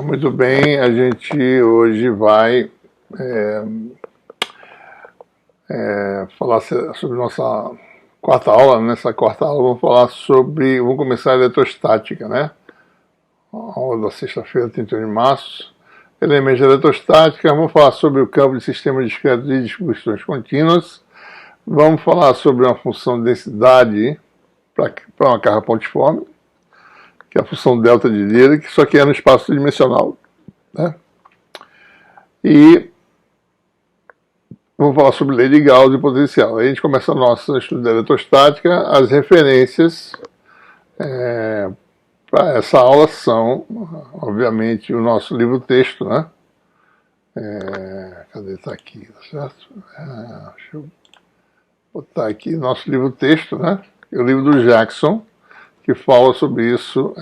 Muito bem, a gente hoje vai falar sobre nossa quarta aula. Nessa quarta aula vamos começar a eletrostática, né? A aula da sexta-feira, 31 de março. Elementos de eletrostática, vamos falar sobre o campo de sistemas discretos e distribuições contínuas. Vamos falar sobre uma função de densidade para uma carga pontiforme, que é a função delta de Dirac, só que é no espaço tridimensional, né? E vamos falar sobre lei de Gauss e potencial. Aí a gente começa o nosso estudo da eletrostática. As referências para essa aula são, obviamente, o nosso livro-texto, né? Cadê? Está aqui, tá certo? Deixa eu botar aqui nosso livro-texto, né? É o livro do Jackson, que fala sobre isso,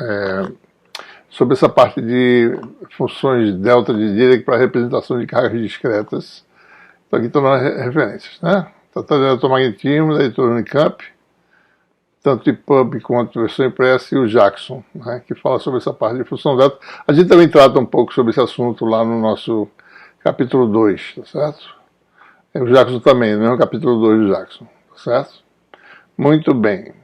sobre essa parte de funções delta de Dirac para representação de cargas discretas. Então aqui estão as referências, né? Tratado de eletromagnetismo, da editora Unicamp, tanto EPUB quanto versão impressa, e o Jackson, né, que fala sobre essa parte de função delta. A gente também trata um pouco sobre esse assunto lá no nosso capítulo 2, tá certo? O Jackson também, no capítulo 2 do Jackson, tá certo? Muito bem.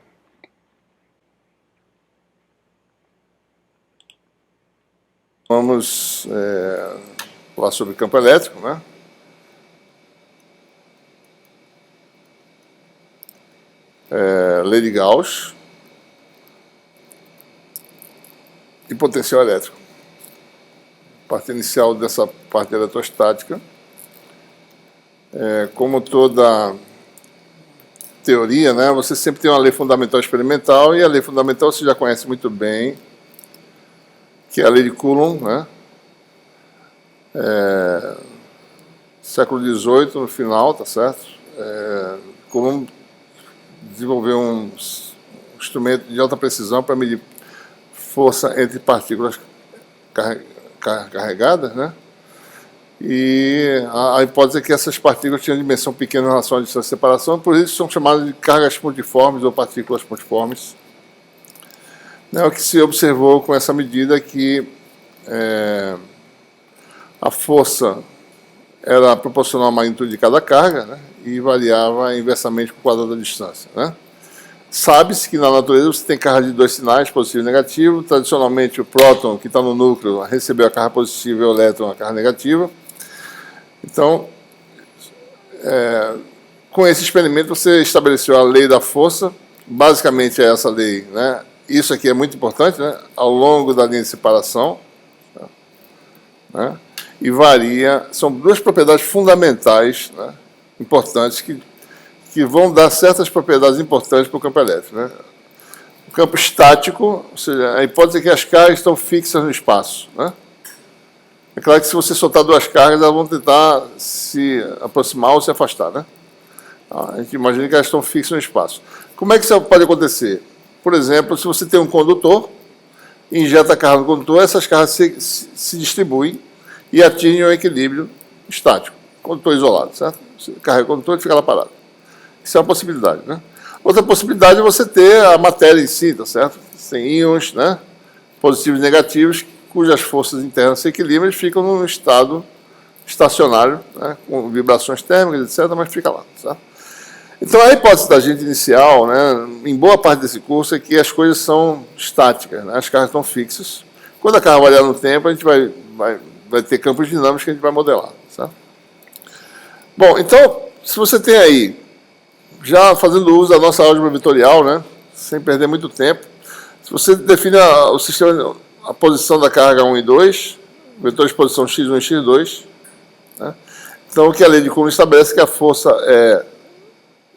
Vamos falar sobre campo elétrico, né? Lei de Gauss e potencial elétrico. Parte inicial dessa parte eletrostática. Como toda teoria, né, você sempre tem uma lei fundamental experimental, e a lei fundamental você já conhece muito bem, que é a lei de Coulomb, né? Século XVIII, no final, tá certo? Coulomb desenvolveu um instrumento de alta precisão para medir força entre partículas carregadas, né? E a hipótese é que essas partículas tinham dimensão pequena em relação à distância de separação, por isso são chamadas de cargas pontiformes ou partículas pontiformes. O que se observou com essa medida é que a força era proporcional à magnitude de cada carga, né, e variava inversamente com o quadrado da distância, né? Sabe-se que na natureza você tem carga de dois sinais, positivo e negativo. Tradicionalmente, o próton, que está no núcleo, recebeu a carga positiva e o elétron a carga negativa. Então, com esse experimento, você estabeleceu a lei da força. Basicamente é essa lei, né? Isso aqui é muito importante, né? Ao longo da linha de separação, né? E varia, são duas propriedades fundamentais, né, importantes, que vão dar certas propriedades importantes para o campo elétrico, né? O campo estático, ou seja, a hipótese é que as cargas estão fixas no espaço, né? É claro que se você soltar duas cargas, elas vão tentar se aproximar ou se afastar, né? A gente imagina que elas estão fixas no espaço. Como é que isso pode acontecer? Por exemplo, se você tem um condutor, injeta a carga no condutor, essas cargas se distribuem e atingem o equilíbrio estático, condutor isolado, certo? Você carrega o condutor e fica lá parado. Isso é uma possibilidade, né? Outra possibilidade é você ter a matéria em si, tá certo? Tem íons, né, positivos e negativos, cujas forças internas se equilibram e ficam num estado estacionário, né, com vibrações térmicas, etc., mas fica lá, certo? Então, a hipótese da gente inicial, né, em boa parte desse curso, é que as coisas são estáticas, né, as cargas estão fixas. Quando a carga variar no tempo, a gente vai ter campos dinâmicos que a gente vai modelar, certo? Bom, então, se você tem aí, já fazendo uso da nossa álgebra vetorial, né, sem perder muito tempo, se você define o sistema, a posição da carga 1 e 2, vetores de posição x1 e x2, né, então o que a lei de Coulomb estabelece é que a força é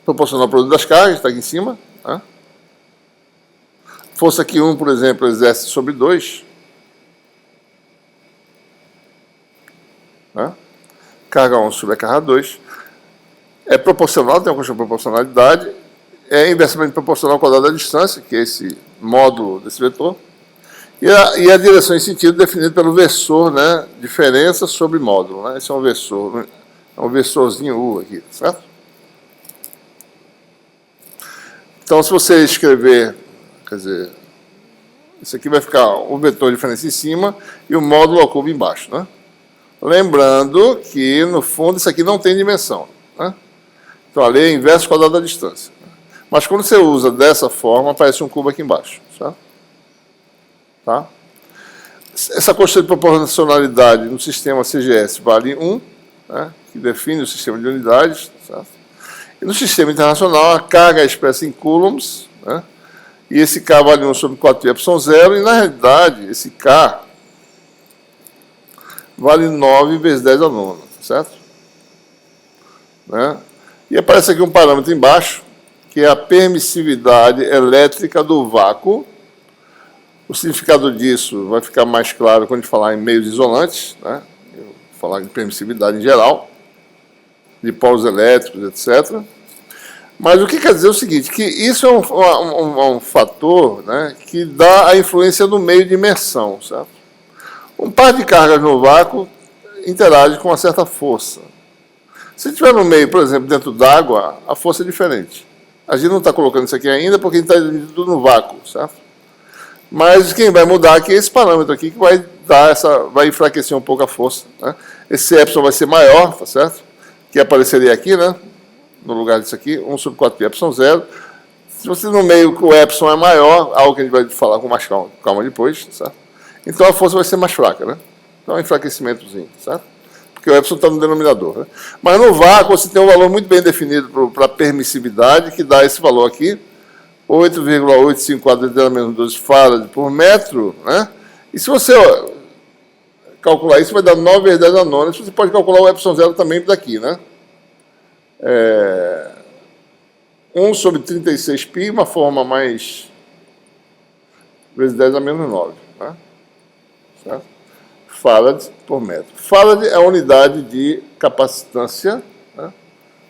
proporcional ao produto das cargas, está aqui em cima, né? Força que 1, por exemplo, exerce sobre 2, né? Carga 1 sobre a carga 2, é proporcional, tem uma questão de proporcionalidade, é inversamente proporcional ao quadrado da distância, que é esse módulo desse vetor, e a direção em sentido definida pelo versor, né, diferença sobre módulo, né? Esse é um versorzinho U aqui, certo? Então, se você escrever, quer dizer, Isso aqui vai ficar o vetor de diferença em cima e o módulo ao cubo embaixo, né? Lembrando que, no fundo, isso aqui não tem dimensão, né? Então, a lei é inverso quadrado da distância. Mas, quando você usa dessa forma, aparece um cubo aqui embaixo, certo? Tá? Essa constante de proporcionalidade no sistema CGS vale 1, né, que define o sistema de unidades, certo? E no sistema internacional, a carga é expressa em coulombs, né, e esse K vale 1 sobre 4πε0, e, na realidade, esse K vale 9 vezes 10 a nona, certo? Né? E aparece aqui um parâmetro embaixo, que é a permissividade elétrica do vácuo. O significado disso vai ficar mais claro quando a gente falar em meios isolantes, né? Eu vou falar de permissividade em geral, de polos elétricos, etc. Mas o que quer dizer é o seguinte, que isso é um fator, né, que dá a influência do meio de imersão, certo? Um par de cargas no vácuo interage com uma certa força. Se estiver no meio, por exemplo, dentro d'água, a força é diferente. A gente não está colocando isso aqui ainda porque a gente está tudo no vácuo, certo? Mas quem vai mudar aqui é esse parâmetro aqui, que vai enfraquecer um pouco a força, né? Esse epsilon vai ser maior, tá certo? Que apareceria aqui, né? No lugar disso aqui, 1 sobre 4πε0. Se você no meio que o epsilon é maior, algo que a gente vai falar com mais calma depois, certo? Então a força vai ser mais fraca, né? Então é um enfraquecimentozinho, certo? Porque o epsilon está no denominador, né? Mas no vácuo você tem um valor muito bem definido para a permissividade, que dá esse valor aqui, 8,854 × 10⁻12 farad por metro, né? E se você calcular isso, vai dar 9 vezes 10 a nona. Você pode calcular o epsilon zero também daqui, né? 1 sobre 36π, uma forma mais vezes 10 a menos 9, né? Certo? Farad por metro. Farad é a unidade de capacitância, né,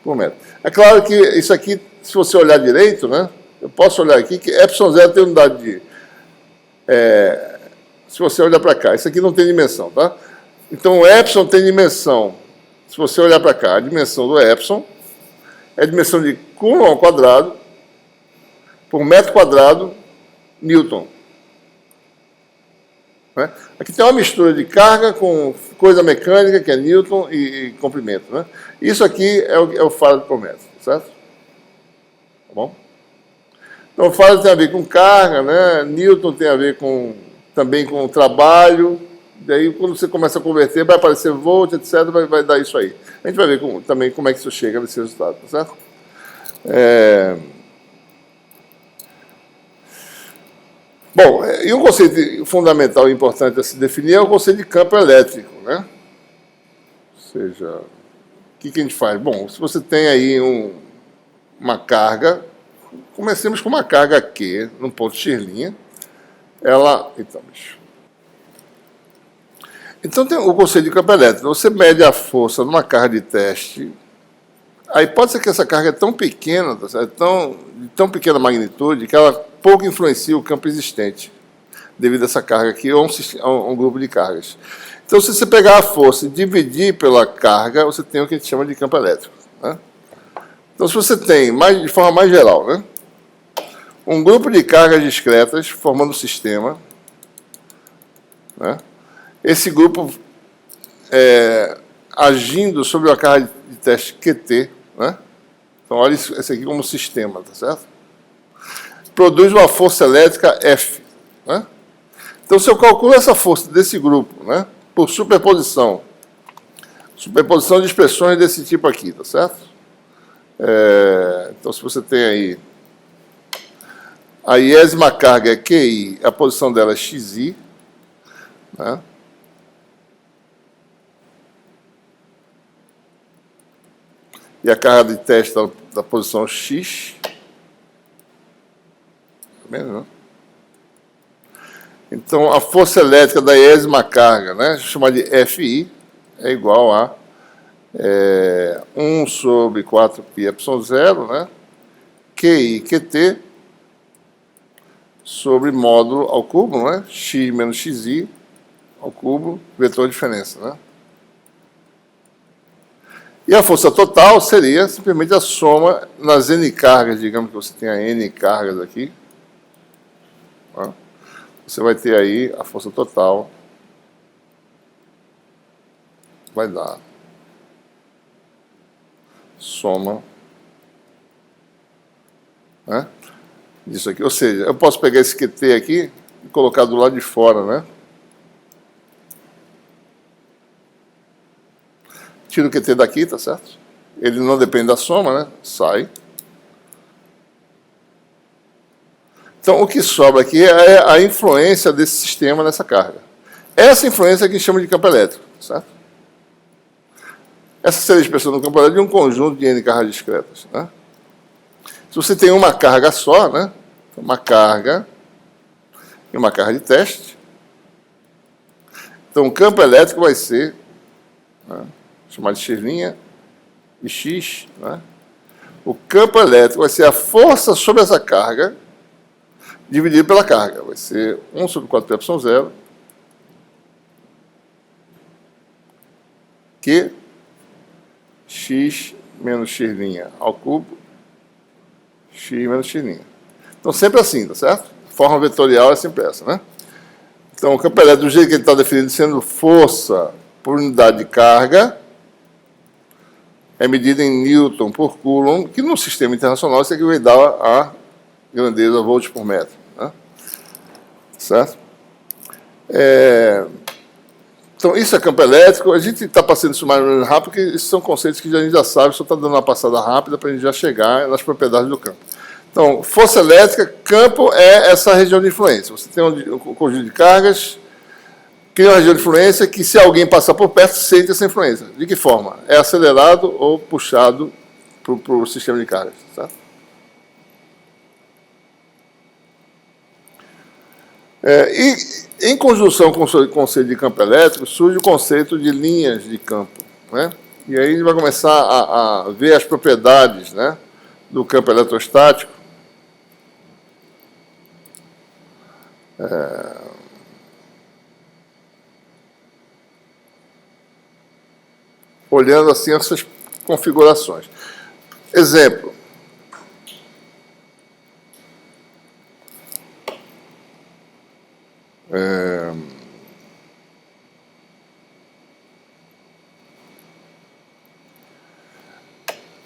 por metro. É claro que isso aqui, se você olhar direito, né, eu posso olhar aqui que epsilon zero tem unidade de... se você olhar para cá, isso aqui não tem dimensão, tá? Então, o epsilon tem dimensão. Se você olhar para cá, a dimensão do epsilon é a dimensão de coulomb ao quadrado por metro quadrado, Newton. Né? Aqui tem uma mistura de carga com coisa mecânica, que é Newton, e comprimento. Né? Isso aqui é o farad por metro, certo? Tá bom? Então, o farad tem a ver com carga, né? Newton tem a ver também com trabalho. Daí, quando você começa a converter, vai aparecer volt, etc., vai dar isso aí. A gente vai ver também como é que isso chega nesse resultado, tá certo? Bom, e um conceito fundamental e importante a se definir é o conceito de campo elétrico, né? Ou seja, o que a gente faz? Bom, se você tem aí uma carga, comecemos com uma carga Q, num ponto X', Então tem o conceito de campo elétrico. Você mede a força numa carga de teste. Aí pode ser que essa carga é tão pequena, de tão pequena magnitude, que ela pouco influencia o campo existente, devido a essa carga aqui, ou um grupo de cargas. Então, se você pegar a força e dividir pela carga, você tem o que a gente chama de campo elétrico. Né? Então, se você tem, de forma mais geral, né, um grupo de cargas discretas formando um sistema, né, esse grupo agindo sobre uma carga de teste QT, né? Então, olha isso aqui como sistema, tá certo? Produz uma força elétrica F, né? Então, se eu calculo essa força desse grupo, né, por superposição de expressões desse tipo aqui, tá certo? Então, se você tem aí a iésima carga é QI, a posição dela é XI, né? E a carga de teste da posição X. Tá vendo, não? Então, a força elétrica da iésima carga, né, chamada de FI, é igual a 1 sobre 4πε0, né, QI, QT, sobre módulo ao cubo, né, X menos XI ao cubo, vetor de diferença, né? E a força total seria simplesmente a soma nas N cargas, digamos que você tenha N cargas aqui. Tá? você vai ter aí a força total, vai dar soma, né, disso aqui. Ou seja, eu posso pegar esse QT aqui e colocar do lado de fora, né? Tiro o QT daqui, tá certo? Ele não depende da soma, né? Sai. Então, o que sobra aqui é a influência desse sistema nessa carga. Essa influência é que chama de campo elétrico, certo? Essa seria a expressão do campo elétrico de um conjunto de N cargas discretas, né? Se você tem uma carga só, né? Uma carga e uma carga de teste, então o campo elétrico vai ser, né, chamado de x' e x, né? O campo elétrico vai ser a força sobre essa carga dividido pela carga. Vai ser 1 sobre 4πε0 que x menos x' ao cubo, x menos x'. Então, sempre assim, tá certo? A forma vetorial é sempre essa, né? Então, o campo elétrico, do jeito que ele está definido, sendo força por unidade de carga, é medida em Newton por Coulomb, que no sistema internacional isso aqui vai dar a grandeza volts por metro, né? Certo? Então, isso é campo elétrico. A gente está passando isso mais ou menos rápido, porque esses são conceitos que a gente já sabe, só está dando uma passada rápida para a gente já chegar nas propriedades do campo. Então, força elétrica, campo é essa região de influência. Você tem um conjunto de cargas, cria uma região de influência que, se alguém passar por perto, sente essa influência. De que forma? É acelerado ou puxado para o sistema de cargas, certo? E, em conjunção com o conceito de campo elétrico, surge o conceito de linhas de campo, né? E aí a gente vai começar a ver as propriedades, né, do campo eletrostático. Olhando assim essas configurações. Exemplo.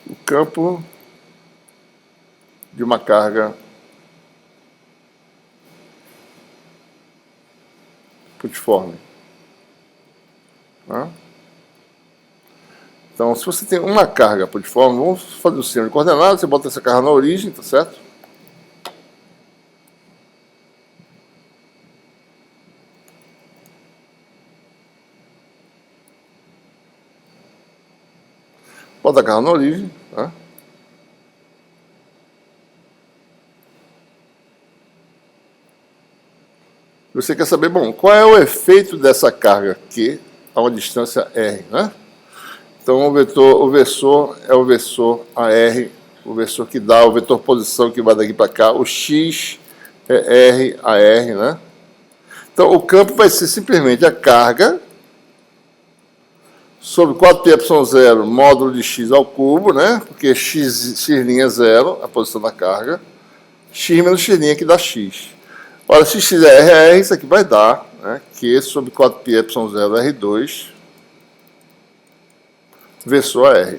O campo de uma carga putiforme, né? Então, se você tem uma carga putiforme, vamos fazer o sistema de coordenadas, você bota essa carga na origem, tá certo? Bota a carga na origem, tá? Você quer saber, bom, qual é o efeito dessa carga Q a uma distância R, né? Então, o versor é o versor AR, o versor que dá o vetor posição que vai daqui para cá, o X é R, AR, né? Então, o campo vai ser simplesmente a carga sobre 4πε0 módulo de x ao cubo, né? Porque x' é zero, a posição da carga, x menos x' que dá x. Ora, se x é R, isso aqui vai dar, né, Q sobre 4πε0 R2 versor AR.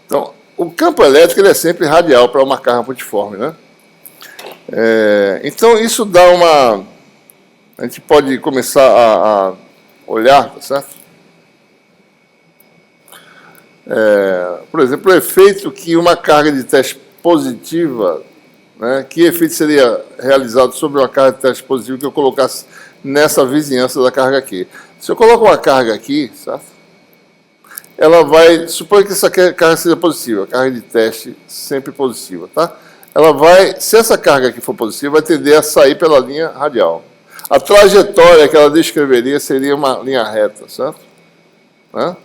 Então, o campo elétrico ele é sempre radial para uma carga putiforme, né? Então, isso dá uma... A gente pode começar a olhar, tá certo? Por exemplo, o efeito que uma carga de teste positiva, né, que efeito seria realizado sobre uma carga de teste positiva que eu colocasse nessa vizinhança da carga aqui? Se eu coloco uma carga aqui, certo? Ela vai, suponha que essa carga seja positiva, a carga de teste sempre positiva, tá? Ela vai, se essa carga aqui for positiva, vai tender a sair pela linha radial. A trajetória que ela descreveria seria uma linha reta, certo? Né?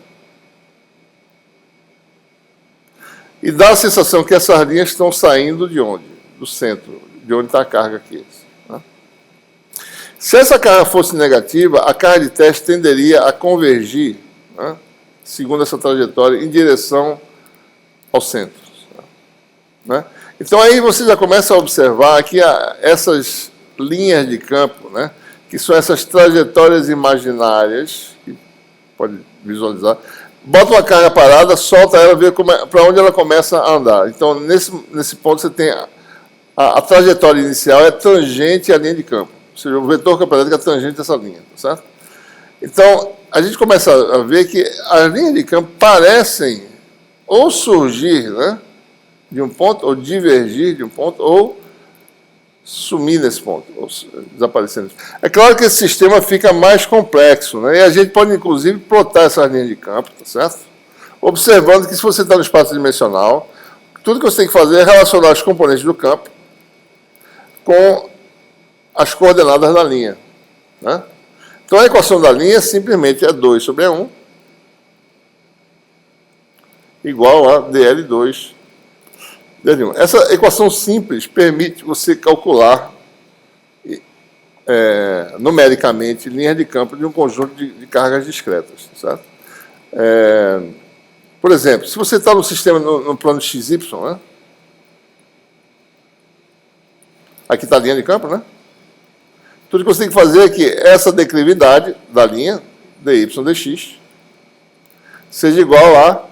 E dá a sensação que essas linhas estão saindo de onde? Do centro, de onde está a carga aqui. Né? Se essa carga fosse negativa, a carga de teste tenderia a convergir, né, segundo essa trajetória, em direção ao centro. Né? Então aí você já começa a observar que essas linhas de campo, né? Que são essas trajetórias imaginárias, que pode visualizar. Bota uma carga parada, solta ela, vê para onde ela começa a andar. Então, nesse ponto, você tem a trajetória inicial é tangente à linha de campo. Ou seja, o vetor campo elétrico é tangente a essa linha, certo? Então, a gente começa a ver que as linhas de campo parecem ou surgir, né, de um ponto, ou divergir de um ponto, ou sumir nesse ponto, ou desaparecer nesse ponto. É claro que esse sistema fica mais complexo, né, e a gente pode, inclusive, plotar essas linhas de campo, tá certo? Observando que, se você está no espaço dimensional, tudo que você tem que fazer é relacionar os componentes do campo com as coordenadas da linha, né? Então, a equação da linha simplesmente é 2 sobre E1 igual a dL2 dL1. Essa equação simples permite você calcular numericamente linhas de campo de um conjunto de cargas discretas, certo? Por exemplo, se você está no sistema no plano XY, né? Aqui está a linha de campo, né? Tudo que você tem que fazer é que essa declividade da linha, dy dx, seja igual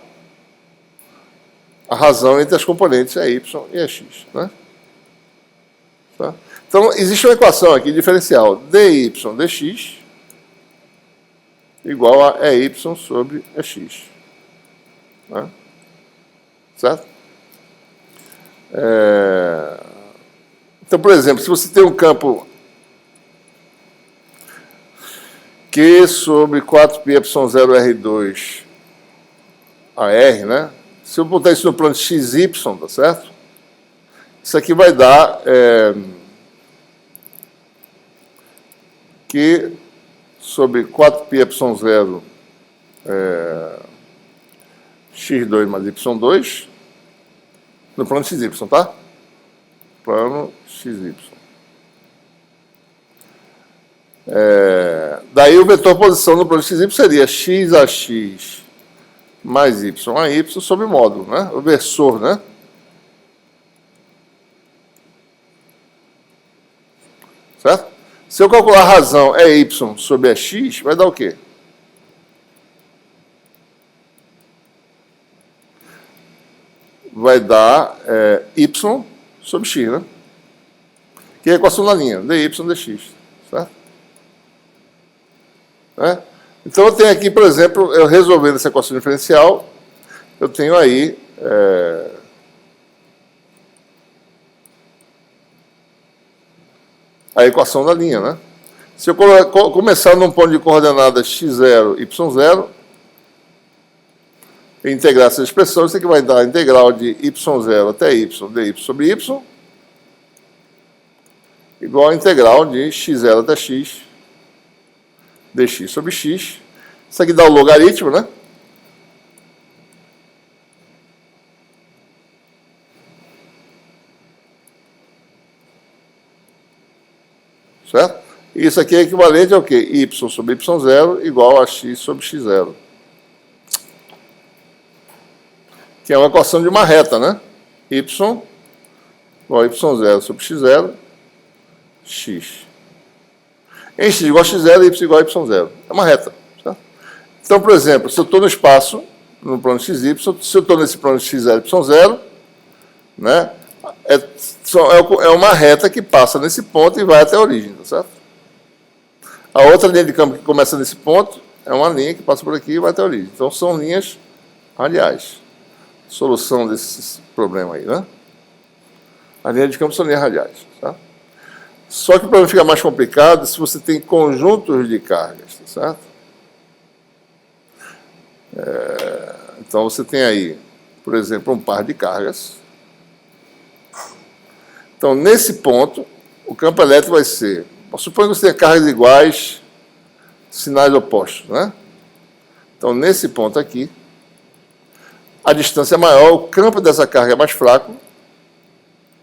a razão entre as componentes y e x. Né? Tá? Então, existe uma equação aqui diferencial, dy dx igual a ey sobre x. Né? Certo? Então, por exemplo, se você tem um campo Q sobre 4πε0r2 a r, né? Se eu botar isso no plano xy, tá certo? Isso aqui vai dar Q sobre 4πε0 x2 mais y2 no plano xy, tá? Plano xy. Daí o vetor posição no plano xy seria x a x mais y a y sobre módulo, né? O versor, né? Certo? Se eu calcular a razão é y sobre x, vai dar o quê? Vai dar y sobre x, né? Que é a equação da linha, dy dx, certo? Então, eu tenho aqui, por exemplo, eu resolvendo essa equação diferencial, eu tenho aí a equação da linha, né? Se eu começar num ponto de coordenadas x0, y0, e integrar essa expressão, isso aqui vai dar a integral de y0 até y dy sobre y, igual a integral de x0 até x dx sobre x. Isso aqui dá o logaritmo, né? Certo? E isso aqui é equivalente ao quê? Y sobre y0 igual a x sobre x0. Que é uma equação de uma reta, né? Y igual a y0 sobre x0, x. Em x igual a x0 e y igual a y0. É uma reta. Certo? Então, por exemplo, se eu estou no espaço, no plano xy, se eu estou nesse plano x0 e y0, né, é uma reta que passa nesse ponto e vai até a origem. Tá certo? A outra linha de campo que começa nesse ponto é uma linha que passa por aqui e vai até a origem. Então, são linhas radiais. Solução desse problema aí, né? As linhas de campo são linhas radiais. Tá? Só que o problema fica mais complicado se você tem conjuntos de cargas, tá certo? Então, você tem aí, por exemplo, um par de cargas. Então, nesse ponto, o campo elétrico vai ser... Suponha que você tenha cargas iguais, sinais opostos, né? Então, nesse ponto aqui, a distância é maior, o campo dessa carga é mais fraco,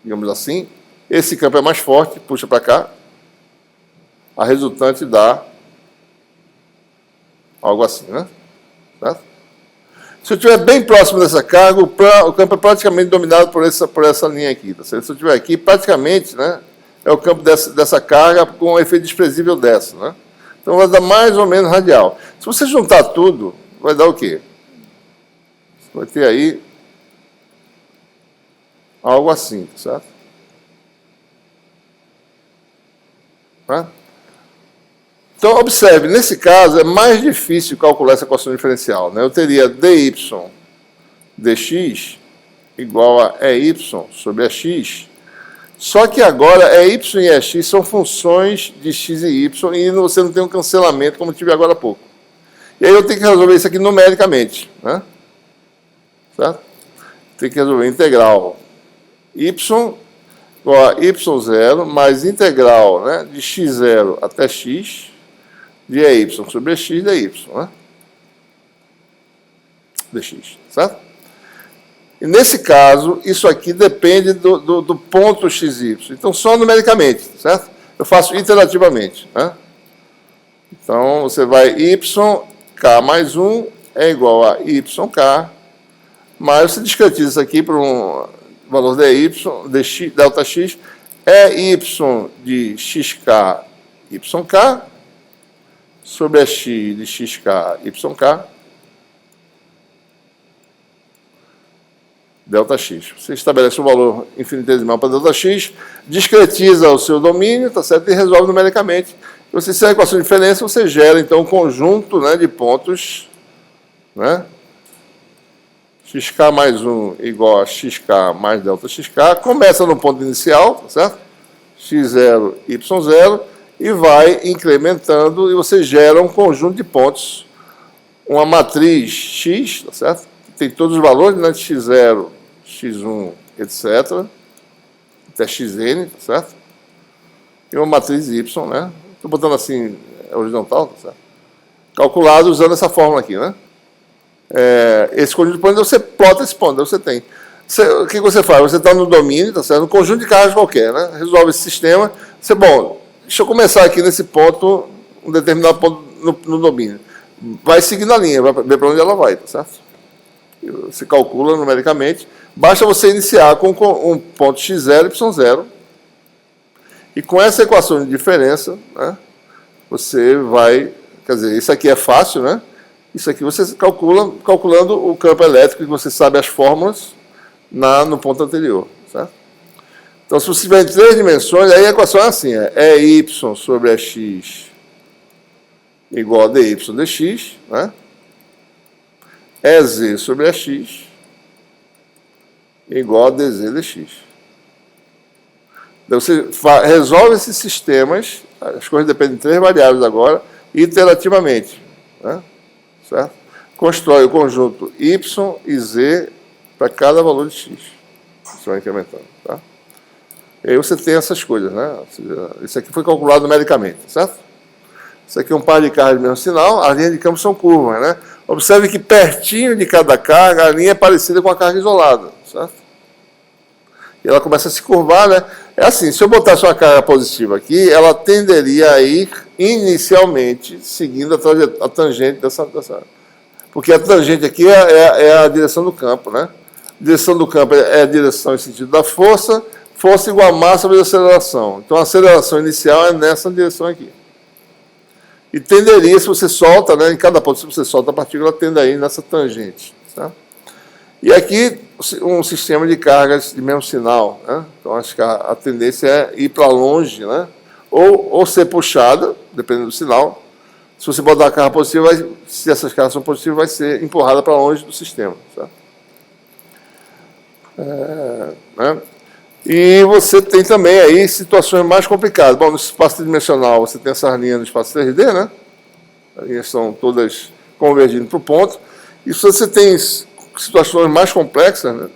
digamos assim. Esse campo é mais forte, puxa para cá. A resultante dá algo assim, né? Certo? Se eu estiver bem próximo dessa carga, o campo é praticamente dominado por essa linha aqui. Tá certo? Se eu estiver aqui, praticamente, né, é o campo dessa carga com um efeito desprezível dessa, né? Então vai dar mais ou menos radial. Se você juntar tudo, vai dar o quê? Você vai ter aí algo assim, certo? Tá? Então, observe, nesse caso é mais difícil calcular essa equação diferencial, né? Eu teria dy dx igual a EY sobre AX, só que agora EY e EX são funções de x e y e você não tem um cancelamento como tive agora há pouco. E aí eu tenho que resolver isso aqui numericamente, né? Certo? Tem que resolver integral y igual a y0 mais integral, né, de x0 até x de EY sobre x dy, né? dx, certo? E nesse caso, isso aqui depende do ponto xy. Então, só numericamente, certo? Eu faço iterativamente, né? Então, você vai yk mais 1 é igual a yk, mas você discretiza isso aqui para um valor de y, de x, delta x, é y de xk, yk, sobre a x de xk, yk, delta x. Você estabelece um valor infinitesimal para delta x, discretiza o seu domínio, tá certo? E resolve numericamente. E você, se a equação de diferença, você gera, então, um conjunto, né, de pontos, né? xk mais 1 igual a xk mais delta xk. Começa no ponto inicial, tá certo? x0, y0, e vai incrementando, e você gera um conjunto de pontos, uma matriz x, tá certo? Tem todos os valores, né, de x0, x1, etc., até xn, tá certo? E uma matriz y, né? Estou botando assim, horizontal, tá certo? Calculado usando essa fórmula aqui, né? Esse conjunto de pontos, você plota esse ponto, você tem. O que você faz? Você está no domínio, tá certo? Um conjunto de cargas qualquer, né? Resolve esse sistema. Bom, deixa eu começar aqui nesse ponto, um determinado ponto no domínio. Vai seguindo a linha, vai ver para onde ela vai, tá certo? Você calcula numericamente. Basta você iniciar com um ponto x0, y0. E com essa equação de diferença, né, você vai... Quer dizer, isso aqui é fácil, né? Isso aqui você calculando o campo elétrico, que você sabe as fórmulas no ponto anterior, certo? Então, se você tiver em 3 dimensões, aí a equação é assim, é y sobre x igual a dy dx, né? É z sobre x igual a dz dx. Então, você resolve esses sistemas, as coisas dependem de 3 variáveis agora, iterativamente, né? Certo? Constrói o conjunto y e z para cada valor de x. Você vai incrementando, tá? E aí você tem essas coisas, né? Isso aqui foi calculado numericamente, certo? Isso aqui é um par de cargas de mesmo sinal, as linhas de campo são curvas, né? Observe que pertinho de cada carga, a linha é parecida com a carga isolada, certo? E ela começa a se curvar, né? É assim, se eu botasse uma carga positiva aqui, ela tenderia a ir inicialmente seguindo a tangente dessa... Porque a tangente aqui é a direção do campo, né? A direção do campo é a direção em sentido da força, força igual a massa vezes aceleração. Então, a aceleração inicial é nessa direção aqui. E tenderia, se você solta, né, em cada ponto, se você solta a partícula, tende aí nessa tangente. Tá? E aqui, um sistema de cargas de mesmo sinal. Né? Então, acho que a tendência é ir para longe, né? Ou ser puxada, dependendo do sinal. Se você botar a carga positiva, se essas cargas são positivas, vai ser empurrada para longe do sistema. Tá? Né? E você tem também aí situações mais complicadas. Bom, no espaço tridimensional, você tem essas linhas no espaço 3D, né? As linhas são todas convergindo para o ponto. E se você tem situações mais complexas, né?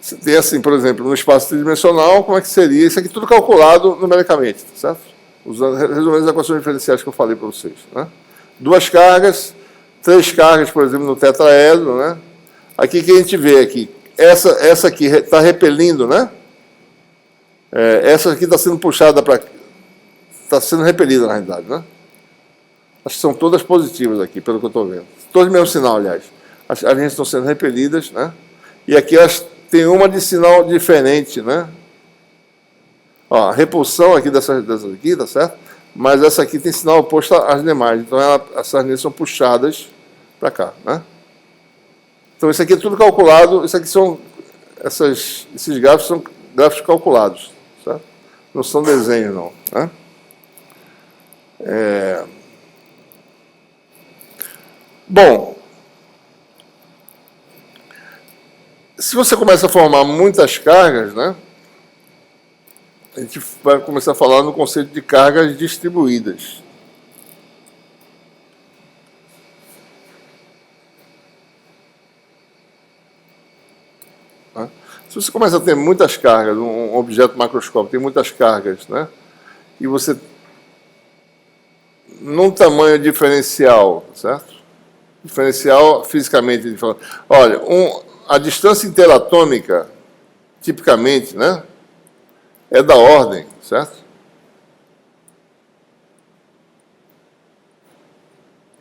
Você tem assim, por exemplo, no espaço tridimensional, como é que seria? Isso aqui tudo calculado numericamente, certo? Resolvendo as equações diferenciais que eu falei para vocês. Né? 2 cargas, 3 cargas, por exemplo, no tetraedro, né? Aqui que a gente vê aqui, essa aqui está repelindo, né? Essa aqui está sendo puxada para... Está sendo repelida, na realidade, né? Acho que são todas positivas aqui, pelo que eu estou vendo. Todas do mesmo sinal, aliás. As linhas estão sendo repelidas, né? E aqui elas têm uma de sinal diferente, né? Ó, a repulsão aqui dessas aqui, tá certo? Mas essa aqui tem sinal oposto às demais. Então, essas linhas são puxadas para cá, né? Então, isso aqui é tudo calculado. Isso aqui são... esses gráficos são gráficos calculados, certo? Não são desenhos, não, né? Bom, se você começa a formar muitas cargas, né? A gente vai começar a falar no conceito de cargas distribuídas. Se você começa a ter muitas cargas, um objeto macroscópico tem muitas cargas, né? E você, num tamanho diferencial, certo? Diferencial fisicamente, olha, a distância interatômica, tipicamente, né? É da ordem, certo?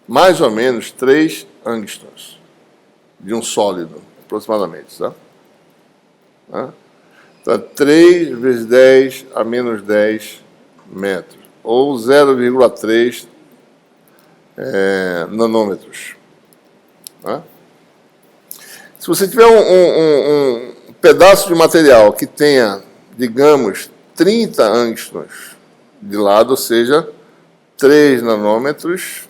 Mais ou menos 3 angstroms de um sólido, aproximadamente, certo? Então, 3 vezes 10 a menos 10 metros, ou 0,3 nanômetros. Se você tiver um pedaço de material que tenha, digamos, 30 angstroms de lado, ou seja, 3 nanômetros,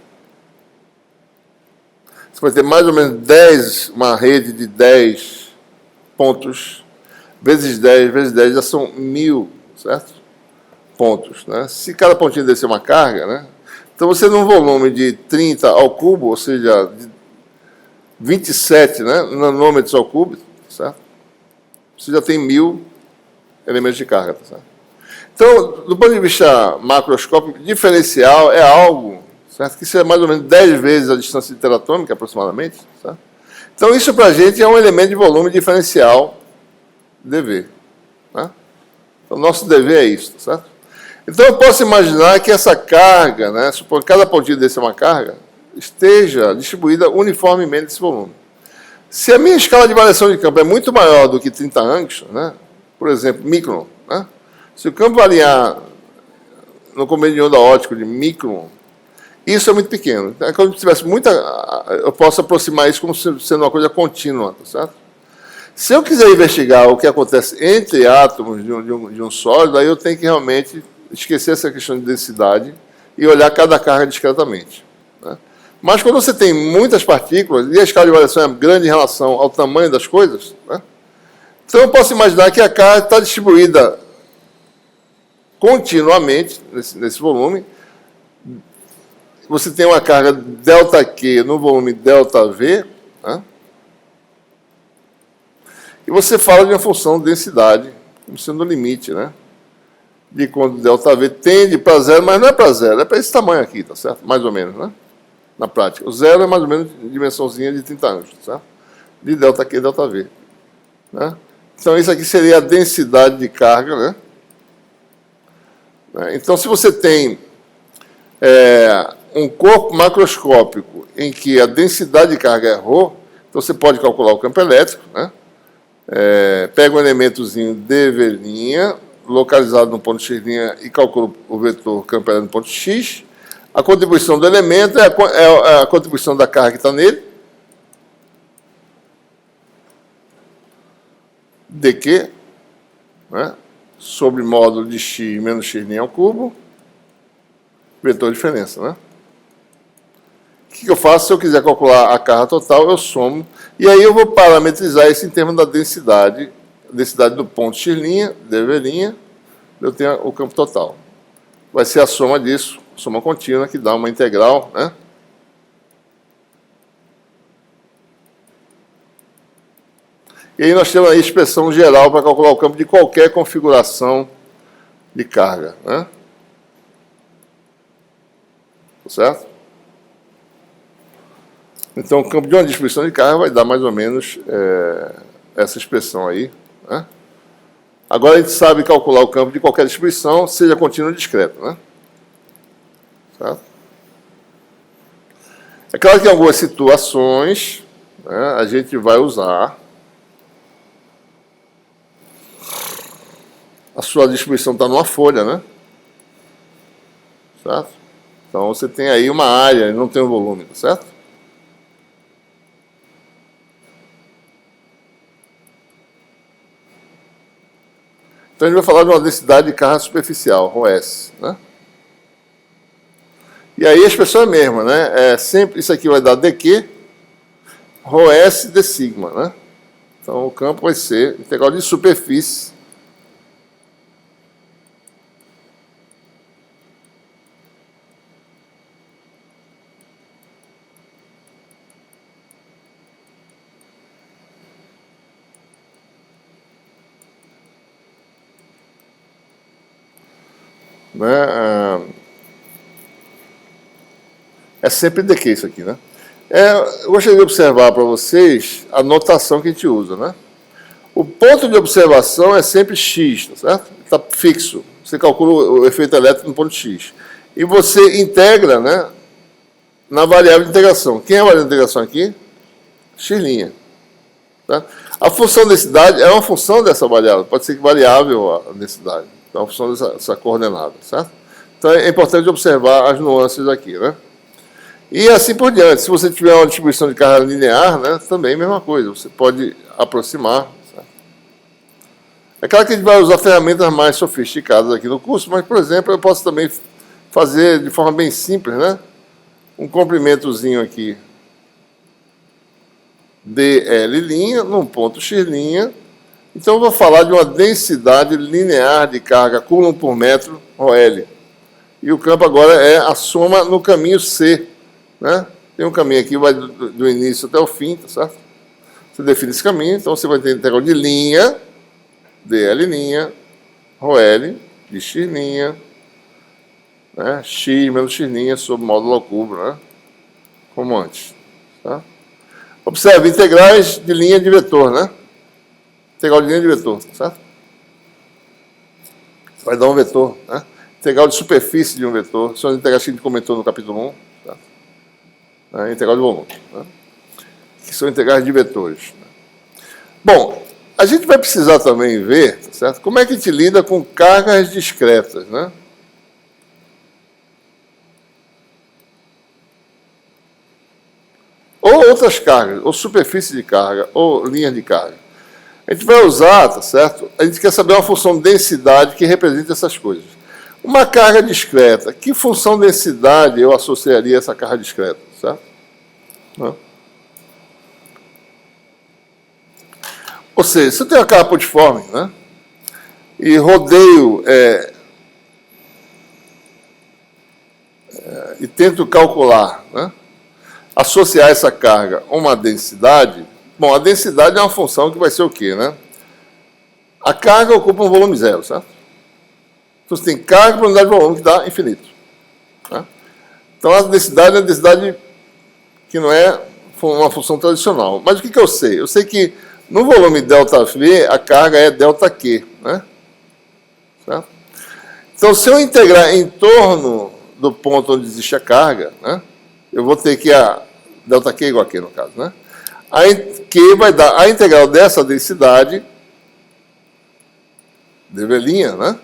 você vai ter mais ou menos uma rede de 10 pontos, vezes 10 já são 1000, certo? Pontos, né? Se cada pontinho desse é uma carga, né? Então você num volume de 30 ao cubo, ou seja, de 27, né, nanômetros ao cubo, certo? Você já tem 1000 elementos de carga, tá certo? Então, do ponto de vista macroscópico, diferencial é algo, certo? Que isso é mais ou menos 10 vezes a distância interatômica, aproximadamente, certo? Então, isso para a gente é um elemento de volume diferencial dV. Né? Então, nosso dV é isso, tá certo? Então, eu posso imaginar que essa carga, né, supor que cada pontinho desse é uma carga, esteja distribuída uniformemente nesse volume. Se a minha escala de variação de campo é muito maior do que 30 angstroms, né, por exemplo, micron, né, se o campo variar no comando de onda óptico de micron, isso é muito pequeno. Então, quando eu tivesse muita, eu posso aproximar isso como sendo uma coisa contínua, tá certo? Se eu quiser investigar o que acontece entre átomos de um sólido, aí eu tenho que realmente esquecer essa questão de densidade e olhar cada carga discretamente. Né? Mas quando você tem muitas partículas, e a escala de variação é grande em relação ao tamanho das coisas, né? Então eu posso imaginar que a carga está distribuída continuamente nesse volume. Você tem uma carga ΔQ no volume ΔV, né? E você fala de uma função de densidade, como sendo o limite, né? De quando ΔV tende para zero, mas não é para zero, é para esse tamanho aqui, tá certo? Mais ou menos, né? Na prática. O zero é mais ou menos dimensãozinha de 30 anos, tá certo? De ΔQ e ΔV. Né? Então, isso aqui seria a densidade de carga, né? Então, se você tem um corpo macroscópico em que a densidade de carga é ρ, então você pode calcular o campo elétrico, né? Pega um elementozinho dV', localizado no ponto x' e calcula o vetor campo elétrico no ponto x. A contribuição do elemento é a contribuição da carga que está nele, dq, né? Sobre módulo de x menos x' ao cubo, vetor de diferença, né? O que eu faço? Se eu quiser calcular a carga total, eu somo, e aí eu vou parametrizar isso em termos da densidade do ponto x', dV', eu tenho o campo total. Vai ser a soma disso, soma contínua, que dá uma integral, né? E aí nós temos a expressão geral para calcular o campo de qualquer configuração de carga, né? Certo? Então, o campo de uma distribuição de carga vai dar mais ou menos essa expressão aí, né? Agora a gente sabe calcular o campo de qualquer distribuição, seja contínua ou discreta, né? Certo? É claro que em algumas situações, né, a gente vai usar a sua distribuição está numa folha, né? Certo? Então você tem aí uma área e não tem um volume, tá certo? Então a gente vai falar de uma densidade de carga superficial, ρS, né? E aí a expressão é a mesma, né? Sempre, isso aqui vai dar dq, ρS d sigma, né? Então o campo vai ser integral de superfície né? É sempre dq isso aqui, né? Eu gostaria de observar para vocês a notação que a gente usa, né? O ponto de observação é sempre x, tá certo? Está fixo. Você calcula o efeito elétrico no ponto x. E você integra, né, na variável de integração. Quem é a variável de integração aqui? X'. Tá? A função densidade é uma função dessa variável. Pode ser variável a densidade. Então, é uma função dessa coordenada, certo? Então, é importante observar as nuances aqui, né? E assim por diante. Se você tiver uma distribuição de carga linear, né, também a mesma coisa. Você pode aproximar. Certo? É claro que a gente vai usar ferramentas mais sofisticadas aqui no curso, mas, por exemplo, eu posso também fazer de forma bem simples, né, um comprimentozinho aqui dl' num ponto x'. Então, eu vou falar de uma densidade linear de carga coulomb por metro, ρL. E o campo agora é a soma no caminho C. Né? Tem um caminho aqui, vai do início até o fim, tá certo? Você define esse caminho, então você vai ter integral de linha, dl', ρL, de x', né? X menos x' sobre módulo ao cubo, né? Como antes. Tá? Observe, integrais de linha de vetor, né? Integral de linha de vetor, certo? Vai dar um vetor, né? Integral de superfície de um vetor, são as integrais que a gente comentou no capítulo 1, certo? Integral de volume, né? Que são integrais de vetores. Bom, a gente vai precisar também ver, certo? Como é que a gente lida com cargas discretas, né? Ou outras cargas, ou superfície de carga, ou linhas de carga. A gente vai usar, tá certo? A gente quer saber uma função densidade que representa essas coisas. Uma carga discreta, que função densidade eu associaria a essa carga discreta, certo? Não. Ou seja, se eu tenho uma carga pontiforme, né, e rodeio e tento calcular, né, associar essa carga a uma densidade, bom, a densidade é uma função que vai ser o quê, né? A carga ocupa um volume zero, certo? Então você tem carga por unidade de volume que dá infinito. Né? Então a densidade é uma densidade que não é uma função tradicional. Mas o que eu sei? Eu sei que no volume ΔV a carga é ΔQ, né? Certo? Então se eu integrar em torno do ponto onde existe a carga, né, eu vou ter que a ΔQ é igual a Q no caso, né? A Q vai dar a integral dessa densidade dV', né?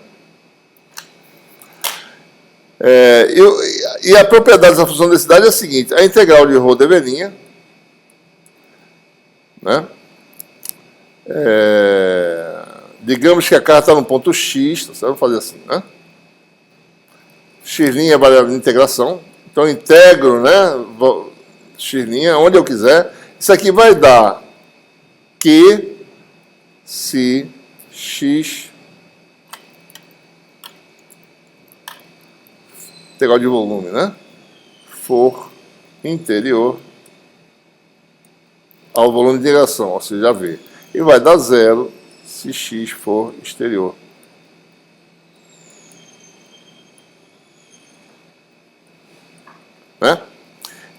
E a propriedade dessa função de densidade é a seguinte: a integral de ρ dV', né? Digamos que a carga está no ponto x, tá certo? Vou fazer assim, né? X' é a variável de integração, então eu integro, né, x' onde eu quiser. Isso aqui vai dar Q se x integral de volume, né, for interior ao volume de integração, ou seja, V. E vai dar zero se x for exterior. Né?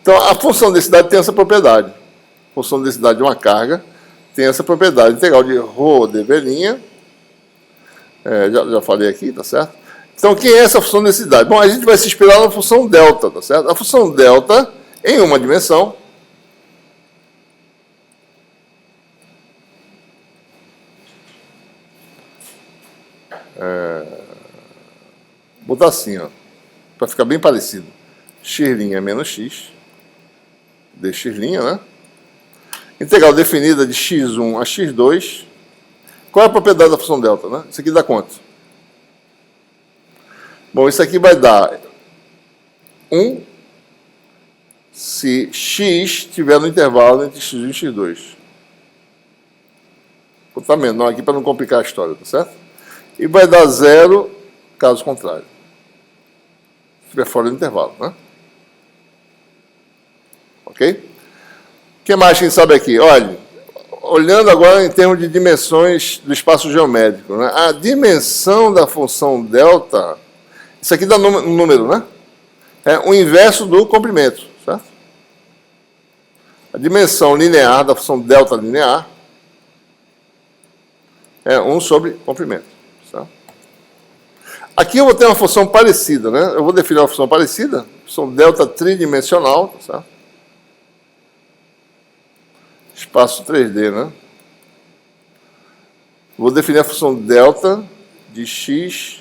Então, a função de densidade tem essa propriedade. A função de densidade de uma carga tem essa propriedade. Integral de ρ dV', já falei aqui, tá certo? Então, quem é essa função de densidade? Bom, a gente vai se inspirar na função delta, tá certo? A função delta, em uma dimensão, botar assim, ó, para ficar bem parecido. X' menos x, dx', né? Integral definida de x1 a x2. Qual é a propriedade da função delta, né? Isso aqui dá quanto? Bom, isso aqui vai dar 1 se x estiver no intervalo entre x1 e x2. Vou botar menor aqui para não complicar a história, tá certo? E vai dar 0 caso contrário. Se estiver fora do intervalo, né? Ok? O que mais a gente sabe aqui? Olha, olhando agora em termos de dimensões do espaço geométrico, né? A dimensão da função delta, isso aqui dá um número, né? É o inverso do comprimento, certo? A dimensão linear da função delta linear é 1 sobre comprimento, certo? Aqui eu vou ter uma função parecida, né? Eu vou definir uma função parecida, função delta tridimensional, certo? Espaço 3D, né? Vou definir a função delta de x'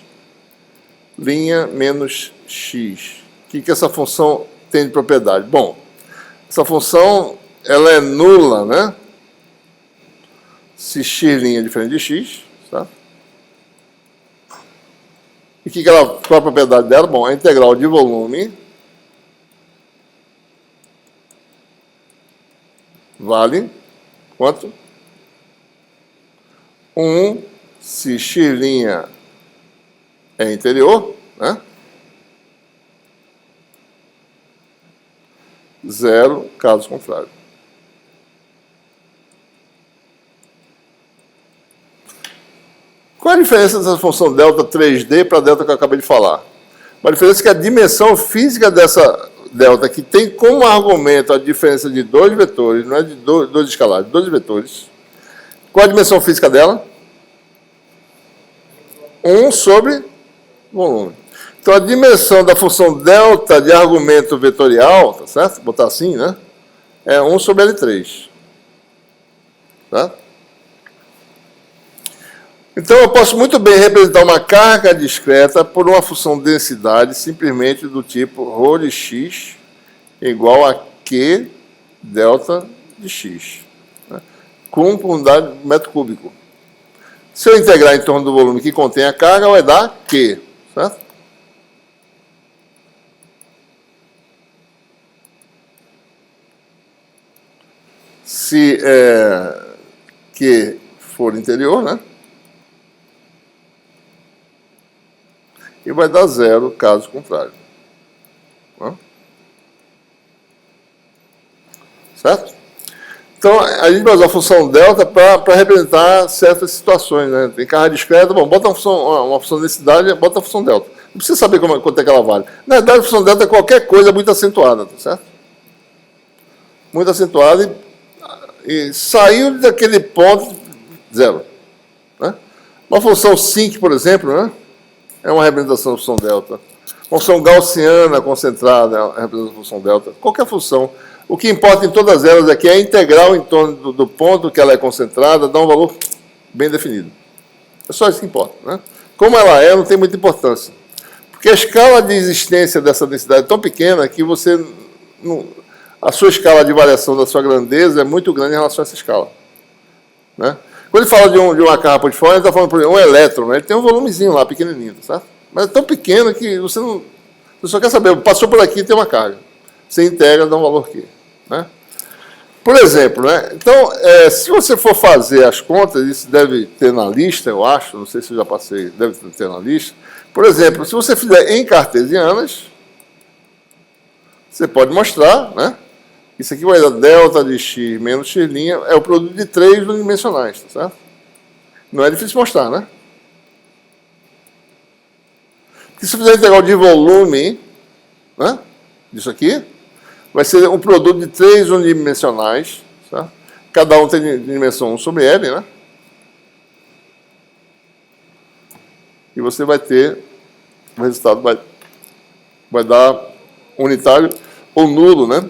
menos x. O que essa função tem de propriedade? Bom, essa função ela é nula, né? Se x' é diferente de x, tá? E qual é a propriedade dela? Bom, a integral de volume vale quanto? 1 se x' é interior, né? 0 caso contrário. Qual a diferença dessa função delta 3D para a delta que eu acabei de falar? Uma diferença é que a dimensão física dessa delta, que tem como argumento a diferença de dois vetores, não é de dois escalares, dois vetores. Qual a dimensão física dela? 1 sobre volume. Então, a dimensão da função delta de argumento vetorial, tá certo? Vou botar assim, né? É 1 sobre L3. Tá? Então, eu posso muito bem representar uma carga discreta por uma função de densidade simplesmente do tipo ρ de x igual a Q delta de x, né? Com unidade de metro cúbico. Se eu integrar em torno do volume que contém a carga, vai dar Q, certo? Se Q for interior, né? E vai dar 0 caso contrário. Né? Certo? Então, a gente vai usar a função delta para representar certas situações, né? Tem carga discreta, bom, bota uma função de densidade, bota a função delta. Não precisa saber quanto é que ela vale. Na verdade, a função delta é qualquer coisa muito acentuada, tá certo? Muito acentuada e saiu daquele ponto, 0. Né? Uma função sinc, por exemplo, né? É uma representação da função delta. Uma função gaussiana concentrada é uma representação da função delta. Qualquer função. O que importa em todas elas é que a integral em torno do ponto que ela é concentrada dá um valor bem definido. É só isso que importa. Né? Como ela é, não tem muita importância. Porque a escala de existência dessa densidade é tão pequena que a sua escala de variação da sua grandeza é muito grande em relação a essa escala. Né? Quando ele fala de uma carga por fora, ele está falando, por exemplo, um elétron, né? Ele tem um volumezinho lá, pequenininho, certo? Mas é tão pequeno que você só quer saber, passou por aqui e tem uma carga. Você integra, dá um valor aqui. Né? Por exemplo, né? Então, se você for fazer as contas, isso deve ter na lista, eu acho, não sei se eu já passei, deve ter na lista. Por exemplo, se você fizer em cartesianas, você pode mostrar, né? Isso aqui vai dar delta de x menos x' é o produto de 3 unidimensionais, tá certo? Não é difícil mostrar, né? Porque se fizer a integral de volume, né? Disso aqui, vai ser um produto de 3 unidimensionais, tá? Cada um tem dimensão 1 sobre L, né? E você vai ter, o resultado vai dar unitário ou nulo, né?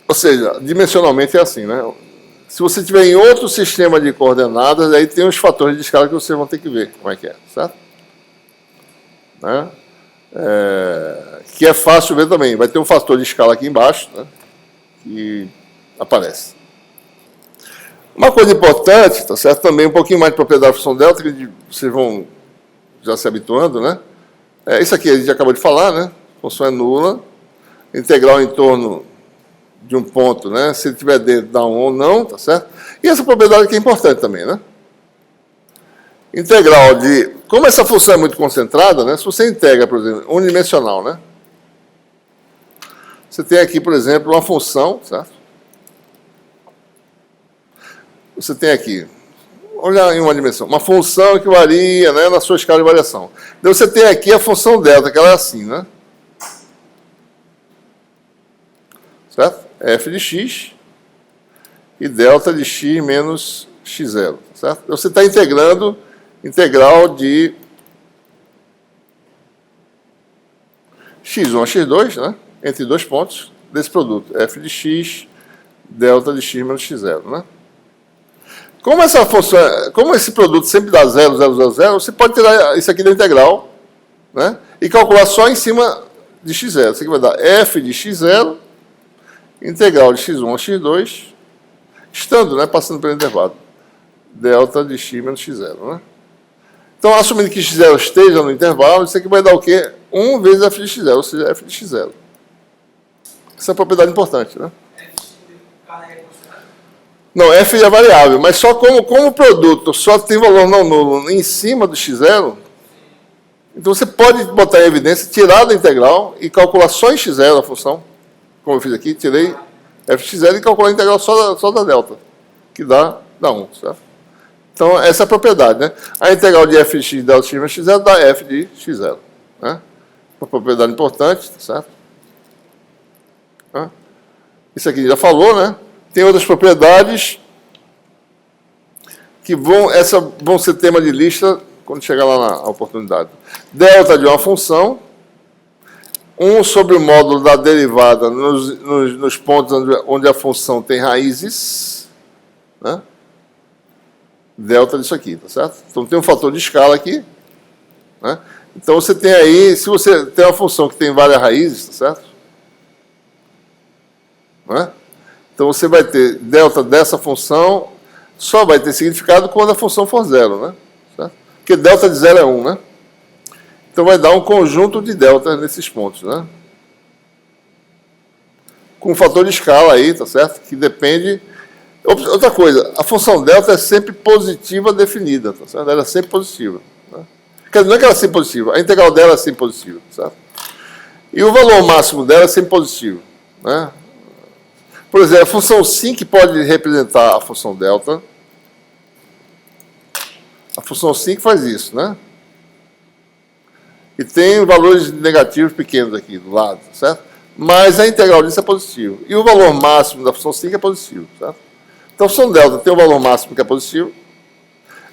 Ou seja, dimensionalmente é assim, né? Se você tiver em outro sistema de coordenadas, aí tem os fatores de escala que vocês vão ter que ver como é que é, certo? Né? Que é fácil ver também. Vai ter um fator de escala aqui embaixo, né? Que aparece. Uma coisa importante, tá certo? Também um pouquinho mais de propriedade da função delta, que vocês vão já se habituando, né? Isso aqui a gente acabou de falar, né? A função é nula. Integral em torno de um ponto, né? Se ele tiver dentro, dá um ou não, tá certo? E essa propriedade aqui é importante também, né? Integral de... Como essa função é muito concentrada, né? Se você integra, por exemplo, unidimensional, né? Você tem aqui, por exemplo, uma função, certo? Você tem aqui, olha em uma dimensão, uma função que varia, né, na sua escala de variação. Então você tem aqui a função delta, que ela é assim, né? Certo? F de x e delta de x menos x0, certo? Então você está integrando integral de x1 a x2, né? Entre dois pontos desse produto, f de x, delta de x menos x0, né? Como essa função, como esse produto sempre dá 0, 0, 0, 0, você pode tirar isso aqui da integral, né? E calcular só em cima de x0. Isso aqui vai dar f de x0, integral de x1 a x2, estando, né, passando pelo intervalo, delta de x menos x0, né? Então, assumindo que x0 esteja no intervalo, isso aqui vai dar o quê? 1 vezes f de x0, ou seja, f de x0. Essa é uma propriedade importante, né? Não, f é variável, mas só como o produto só tem valor não nulo em cima do x0, então você pode botar em evidência, tirar da integral e calcular só em x0 a função, como eu fiz aqui, tirei f de x0 e calcular a integral só da delta, que dá 1, certo? Então, essa é a propriedade, né? A integral de f de x delta de x menos x0 dá f de x0, né? Uma propriedade importante, certo? Isso aqui já falou, né? Tem outras propriedades que vão ser tema de lista quando chegar lá na oportunidade. Delta de uma função, 1 sobre o módulo da derivada nos pontos onde a função tem raízes, né? Delta disso aqui, tá certo? Então tem um fator de escala aqui, né? Então você tem aí, se você tem uma função que tem várias raízes, tá certo? Né? Então você vai ter delta dessa função, só vai ter significado quando a função for 0, né? Certo? Porque delta de 0 é 1, né? Então vai dar um conjunto de deltas nesses pontos, né? Com um fator de escala aí, tá certo? Que depende... Outra coisa, a função delta é sempre positiva definida, tá certo? Ela é sempre positiva, né? Não é que ela é sempre positiva, a integral dela é sempre positiva, certo? E o valor máximo dela é sempre positivo, né? Por exemplo, a função sin pode representar a função delta. A função sin faz isso, né? E tem valores negativos pequenos aqui do lado, certo? Mas a integral disso é positivo. E o valor máximo da função sin é positivo, certo? Então a função delta tem o valor máximo que é positivo.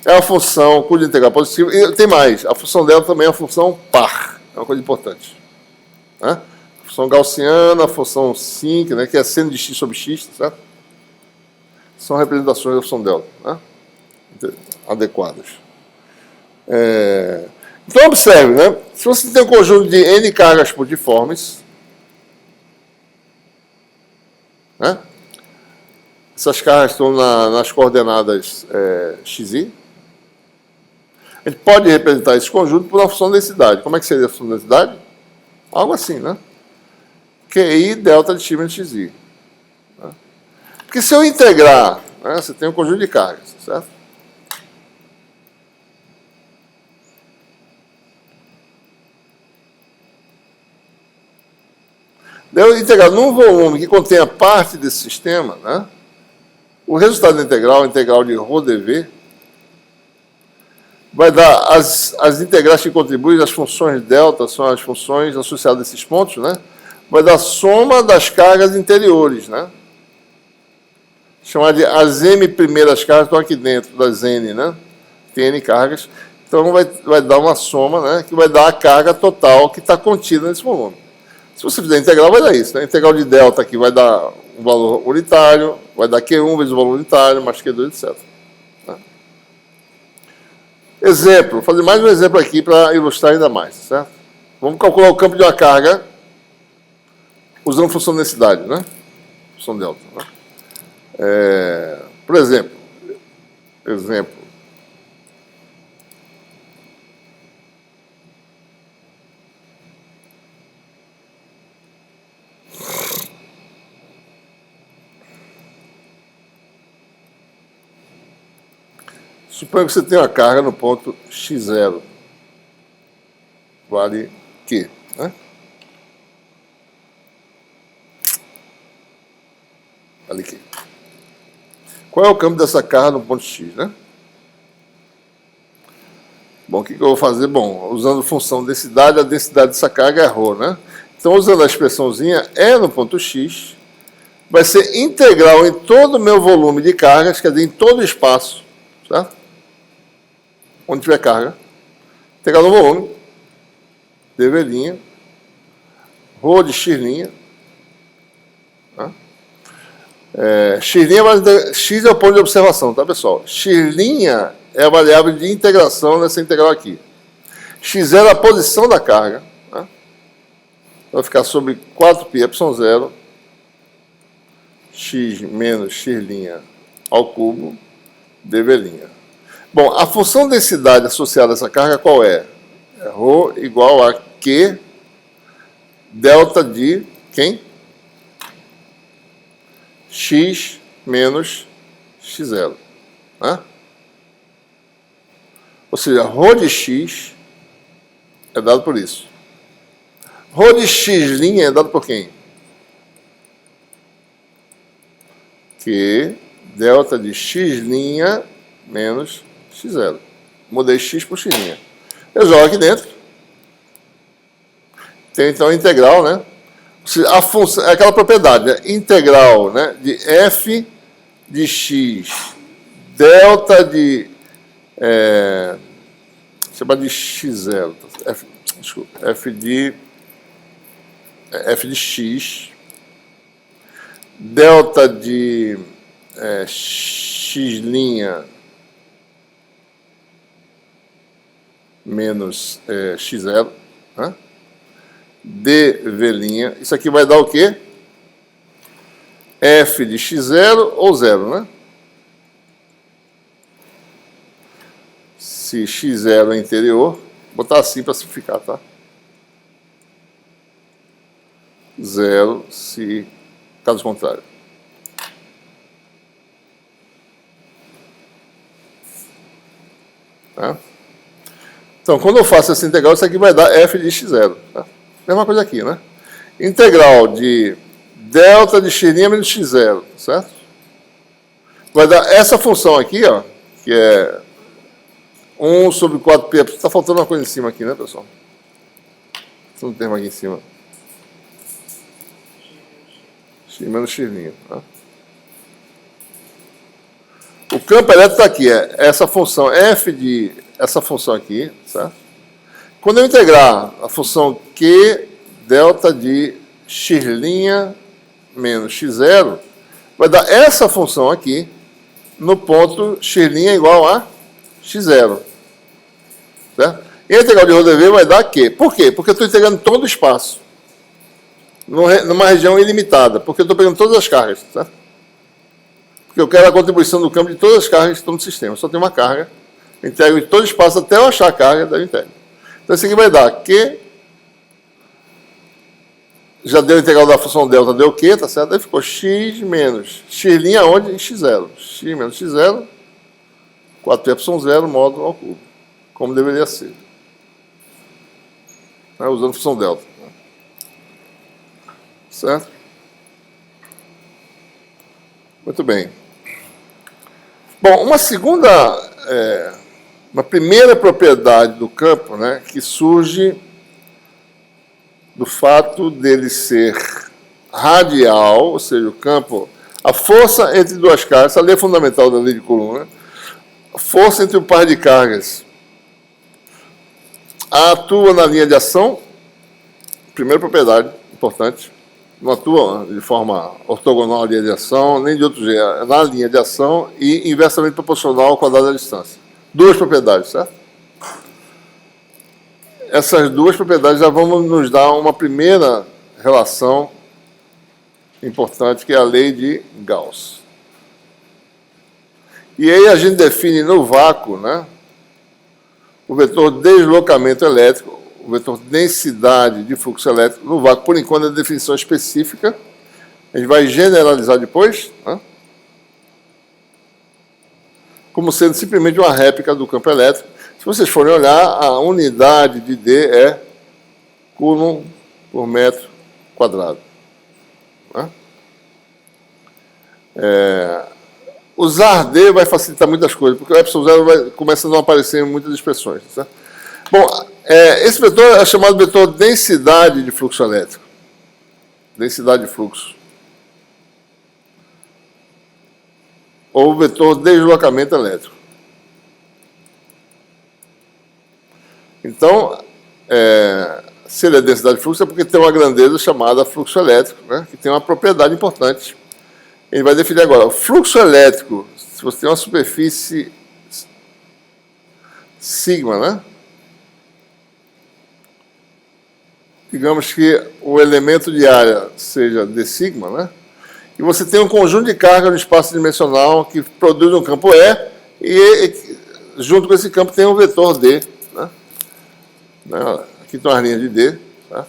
É uma função cuja integral é positiva. E tem mais, a função delta também é uma função par. É uma coisa importante, né? Função gaussiana, a função sin, né, que é seno de x sobre x, tá certo? São representações da função delta, né? Adequadas. Então, observe, né? Se você tem um conjunto de n cargas pontiformes, né? Essas cargas estão nas coordenadas xi, a gente pode representar esse conjunto por uma função de densidade. Como é que seria a função de densidade? Algo assim, né? QI delta de x menos xi. Né? Porque se eu integrar, né, você tem um conjunto de cargas, certo? Eu integrar num volume que contenha parte desse sistema, né, o resultado da integral, a integral de ρ dv, vai dar as integrais que contribuem, as funções delta, são as funções associadas a esses pontos, né? Vai dar a soma das cargas interiores, né? Chamar de as m primeiras cargas estão aqui dentro das n, né? Tem n cargas. Então vai dar uma soma, né? Que vai dar a carga total que está contida nesse volume. Se você fizer a integral, vai dar isso, né? A integral de delta aqui vai dar um valor unitário, Vai dar Q1 vezes o volume unitário, mais Q2, etc. Né? Exemplo, vou fazer mais um exemplo aqui para ilustrar ainda mais, certo? Vamos calcular o campo de uma carga usando função de densidade, né? Função delta. Né? Por exemplo, suponha que você tem uma carga no ponto x0, vale Q, né? Vale Q. Qual é o campo dessa carga no ponto x, né? Bom, o que eu vou fazer? Bom, usando função densidade, a densidade dessa carga é ρ, né? Então, usando a expressãozinha E no ponto x, vai ser integral em todo o meu volume de cargas, quer dizer, em todo o espaço, certo? Onde tiver carga, integral no volume, dv', ρ de x', tá? X é o ponto de observação, tá, pessoal? X' é a variável de integração nessa integral aqui. X0 é a posição da carga, tá? Vai ficar sobre 4πε0 x menos x' ao cubo dv'. Bom, a função densidade associada a essa carga qual é? É ρ igual a Q delta de quem? X menos x0. Né? Ou seja, ρ de x é dado por isso. ρ de x' é dado por quem? Q delta de x' menos x0. Mudei x por x'. Eu jogo aqui dentro. Tem então a integral, né? A função, é aquela propriedade, né? Integral, né? De f de x delta de chama de x0, desculpa, f de x delta de x' menos x0, né? dv', isso aqui vai dar o quê? F de x0 ou 0, né? Se x0 é interior, vou botar assim para simplificar, tá? 0 se caso contrário. Tá? Então, quando eu faço essa integral, isso aqui vai dar f de x0. Tá? Mesma coisa aqui, né? Integral de delta de x' menos x0, certo? Vai dar essa função aqui, ó, que é 1 sobre 4π. Está faltando uma coisa em cima aqui, né, pessoal? Tem um termo aqui em cima. X menos x'. Tá? O campo elétrico está aqui, é essa função f de essa função aqui, certo? Quando eu integrar a função Q delta de x' menos x0, vai dar essa função aqui no ponto x' igual a x0. Certo? E a integral de ρdv vai dar Q. Por quê? Porque eu estou integrando todo o espaço. Numa região ilimitada. Porque eu estou pegando todas as cargas. Certo? Porque eu quero a contribuição do campo de todas as cargas que estão no sistema. Só tem uma carga. Eu integro em todo o espaço até eu achar a carga, daí eu integro. Então, isso aqui vai dar Q. Já deu a integral da função delta, deu Q, tá certo? Aí ficou x menos x' aonde? Em x0. X menos x0, 4πε0 módulo ao cubo. Como deveria ser. Usando a função delta. Certo? Muito bem. Bom, uma primeira propriedade do campo, né, que surge do fato dele ser radial, ou seja, o campo, a força entre duas cargas, essa lei é fundamental da lei de Coulomb, né? A força entre um par de cargas atua na linha de ação, primeira propriedade importante, não atua de forma ortogonal à linha de ação, nem de outro jeito, na linha de ação e inversamente proporcional ao quadrado da distância. Duas propriedades, certo? Essas duas propriedades já vão nos dar uma primeira relação importante, que é a lei de Gauss. E aí a gente define no vácuo, né, o vetor deslocamento elétrico, o vetor densidade de fluxo elétrico no vácuo. Por enquanto, é a definição específica. A gente vai generalizar depois, né, como sendo simplesmente uma réplica do campo elétrico. Se vocês forem olhar, a unidade de D é Coulomb por metro quadrado. Né? Usar D vai facilitar muitas coisas, porque o ε0 começa a não aparecer em muitas expressões. Certo? Bom, esse vetor é chamado vetor densidade de fluxo elétrico. Densidade de fluxo. Ou vetor deslocamento elétrico. Então, se ele é densidade de fluxo, é porque tem uma grandeza chamada fluxo elétrico, né, que tem uma propriedade importante. Ele vai definir agora. O fluxo elétrico, se você tem uma superfície sigma, né? Digamos que o elemento de área seja d sigma, né? E você tem um conjunto de carga no espaço dimensional que produz um campo E, e junto com esse campo tem um vetor D, né? Aqui estão as linhas de D. Tá?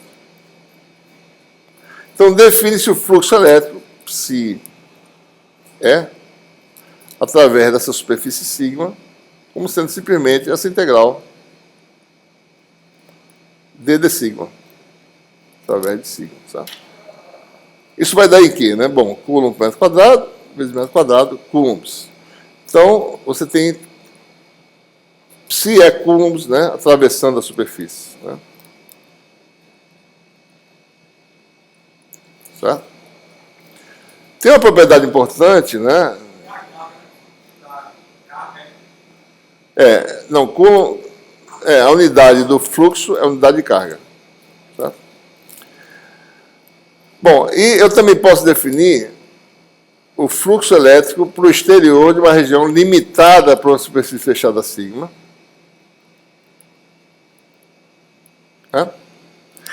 Então, define-se o fluxo elétrico, se através dessa superfície sigma, como sendo simplesmente essa integral d sigma, através de sigma. Tá? Isso vai dar em quê? Né? Bom, Coulomb por metro quadrado, vezes metro quadrado, coulombs. Então, você tem se é coulombs, né, atravessando a superfície. Né? Certo? Tem uma propriedade importante, né? Não, a unidade do fluxo é a unidade de carga. Certo? Bom, e eu também posso definir o fluxo elétrico para o exterior de uma região limitada para uma superfície fechada sigma.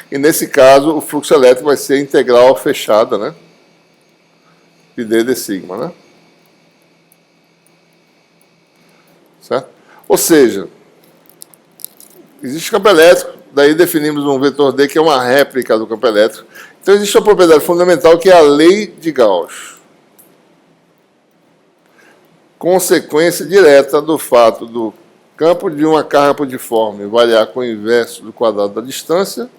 E nesse caso, o fluxo elétrico vai ser integral fechada, né? De d sigma, né? Certo? Ou seja, existe campo elétrico, daí definimos um vetor D que é uma réplica do campo elétrico. Então existe uma propriedade fundamental que é a lei de Gauss. Consequência direta do fato do campo de uma carga pontiforme variar com o inverso do quadrado da distância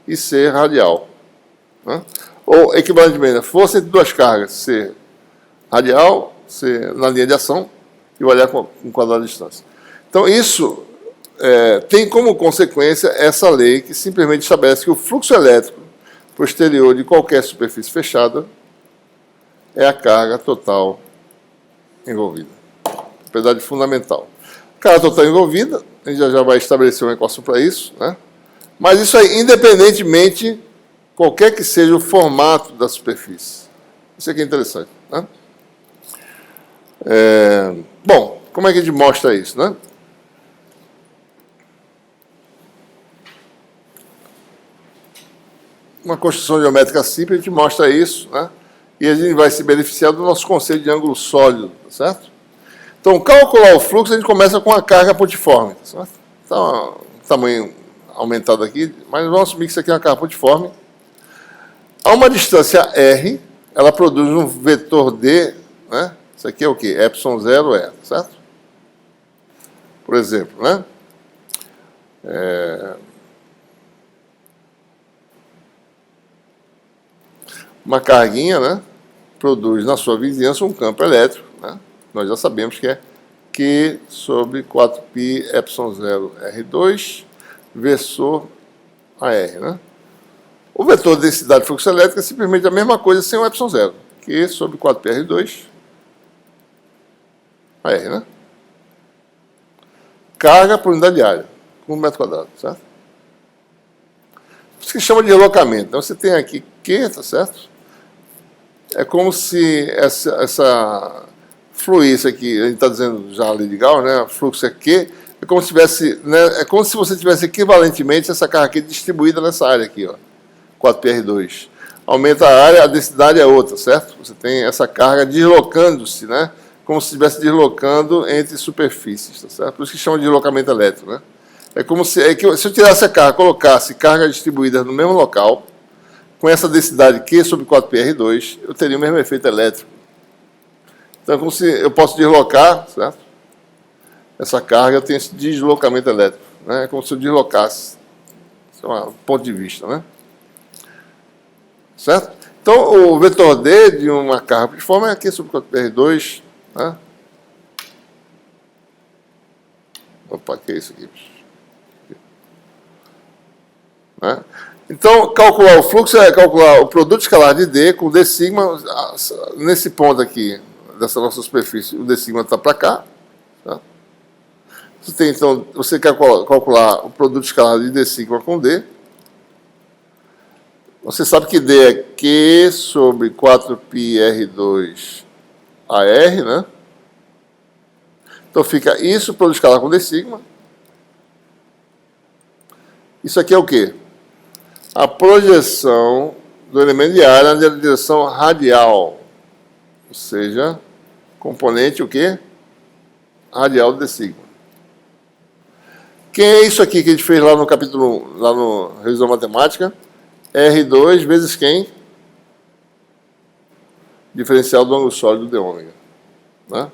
e ser radial. Né? Ou, equivalentemente, a força entre duas cargas ser radial, ser na linha de ação, e variar com o quadrado da distância. Então, isso tem como consequência essa lei que simplesmente estabelece que o fluxo elétrico posterior de qualquer superfície fechada é a carga total envolvida. Propriedade fundamental. Carga total envolvida, a gente já vai estabelecer uma equação para isso, né? Mas isso aí, independentemente, qualquer que seja o formato da superfície. Isso aqui é interessante, né? Bom, como é que a gente mostra isso, né? Uma construção geométrica simples, a gente mostra isso, né? E a gente vai se beneficiar do nosso conceito de ângulo sólido, certo? Então, calcular o fluxo, a gente começa com a carga pontiforme, certo? Então, tamanho aumentado aqui, mas vamos assumir que isso aqui é uma carga pontiforme. A uma distância R, ela produz um vetor D, né? Isso aqui é o quê? ε0 é, certo? Por exemplo, né? Uma carguinha, né? Produz na sua vizinhança um campo elétrico, né? Nós já sabemos que é Q sobre 4π ε0 R2 versor AR, né? O vetor de densidade de fluxo elétrico é simplesmente a mesma coisa sem o ε0. Q sobre 4π R2 AR, né? Carga por unidade de área, por metro quadrado, certo? Isso que chama de deslocamento. Então, você tem aqui Q, tá certo? é como se essa fluência aqui, a gente está dizendo já ali de Gauss, né? Fluxo aqui, é como se tivesse, né? É como se você tivesse equivalentemente essa carga aqui distribuída nessa área aqui, ó, 4πr2. Aumenta a área, a densidade é outra, certo? Você tem essa carga deslocando-se, né? Como se estivesse deslocando entre superfícies, tá certo? Por isso que chama de deslocamento elétrico, né? É como se eu tirasse a carga, colocasse carga distribuída no mesmo local, com essa densidade Q sobre 4πr2, eu teria o mesmo efeito elétrico. Então, é como se eu posso deslocar, certo? Essa carga, eu tenho esse deslocamento elétrico, né? É como se eu deslocasse. Esse é um ponto de vista, né? Certo? Então, o vetor D de uma carga de forma é Q sobre 4πr2, né? Opa, que é isso aqui? Né? Então, calcular o fluxo é calcular o produto escalar de D com D sigma, nesse ponto aqui, dessa nossa superfície, o D sigma está para cá. Tá? Você tem, então, você quer calcular o produto escalar de D sigma com D. Você sabe que D é Q sobre 4πr2 AR, né? Então fica isso, produto escalar com D sigma. Isso aqui é o quê? A projeção do elemento de área na direção radial. Ou seja, componente o quê? Radial do D sigma. Quem é isso aqui que a gente fez lá no capítulo 1, lá no Revisão Matemática? R2 vezes quem? Diferencial do ângulo sólido de ômega. Né?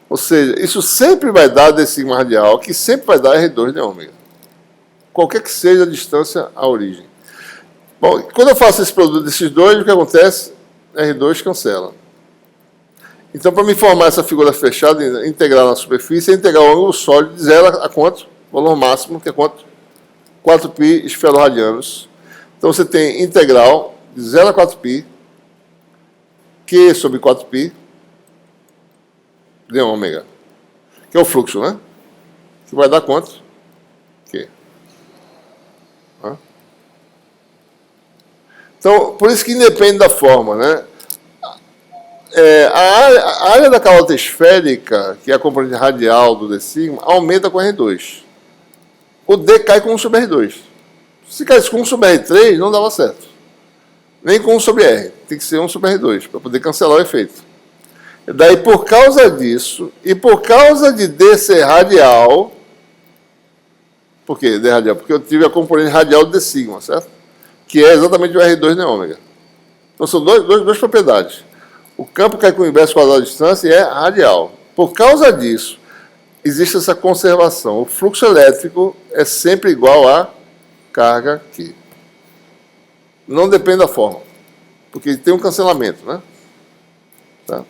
Ou seja, isso sempre vai dar D sigma radial, que sempre vai dar R2 de ômega. Qualquer que seja a distância à origem. Bom, quando eu faço esse produto desses dois, o que acontece? R2 cancela. Então, para me formar essa figura fechada, integrar na superfície, é integrar o ângulo sólido de 0 a quanto? O valor máximo, que é quanto? 4π esferoradianos. Então, você tem integral de 0 a 4π, Q sobre 4π, de ômega, que é o fluxo, né? Que vai dar quanto? Q. Então, por isso que independe da forma, né? A área da calota esférica, que é a componente radial do D sigma, aumenta com R2. O D cai com 1 sobre R2. Se caísse com 1 sobre R3, não dava certo. Nem com 1 sobre R. Tem que ser 1 sobre R2, para poder cancelar o efeito. E daí, por causa disso, e por causa de D ser radial, por que D radial? Porque eu tive a componente radial do D sigma, certo? Que é exatamente o R2 de ômega. Então, são duas propriedades. O campo cai com o inverso quadrado de distância e é radial. Por causa disso, existe essa conservação. O fluxo elétrico é sempre igual a carga Q. Não depende da forma, porque tem um cancelamento, né? Tá?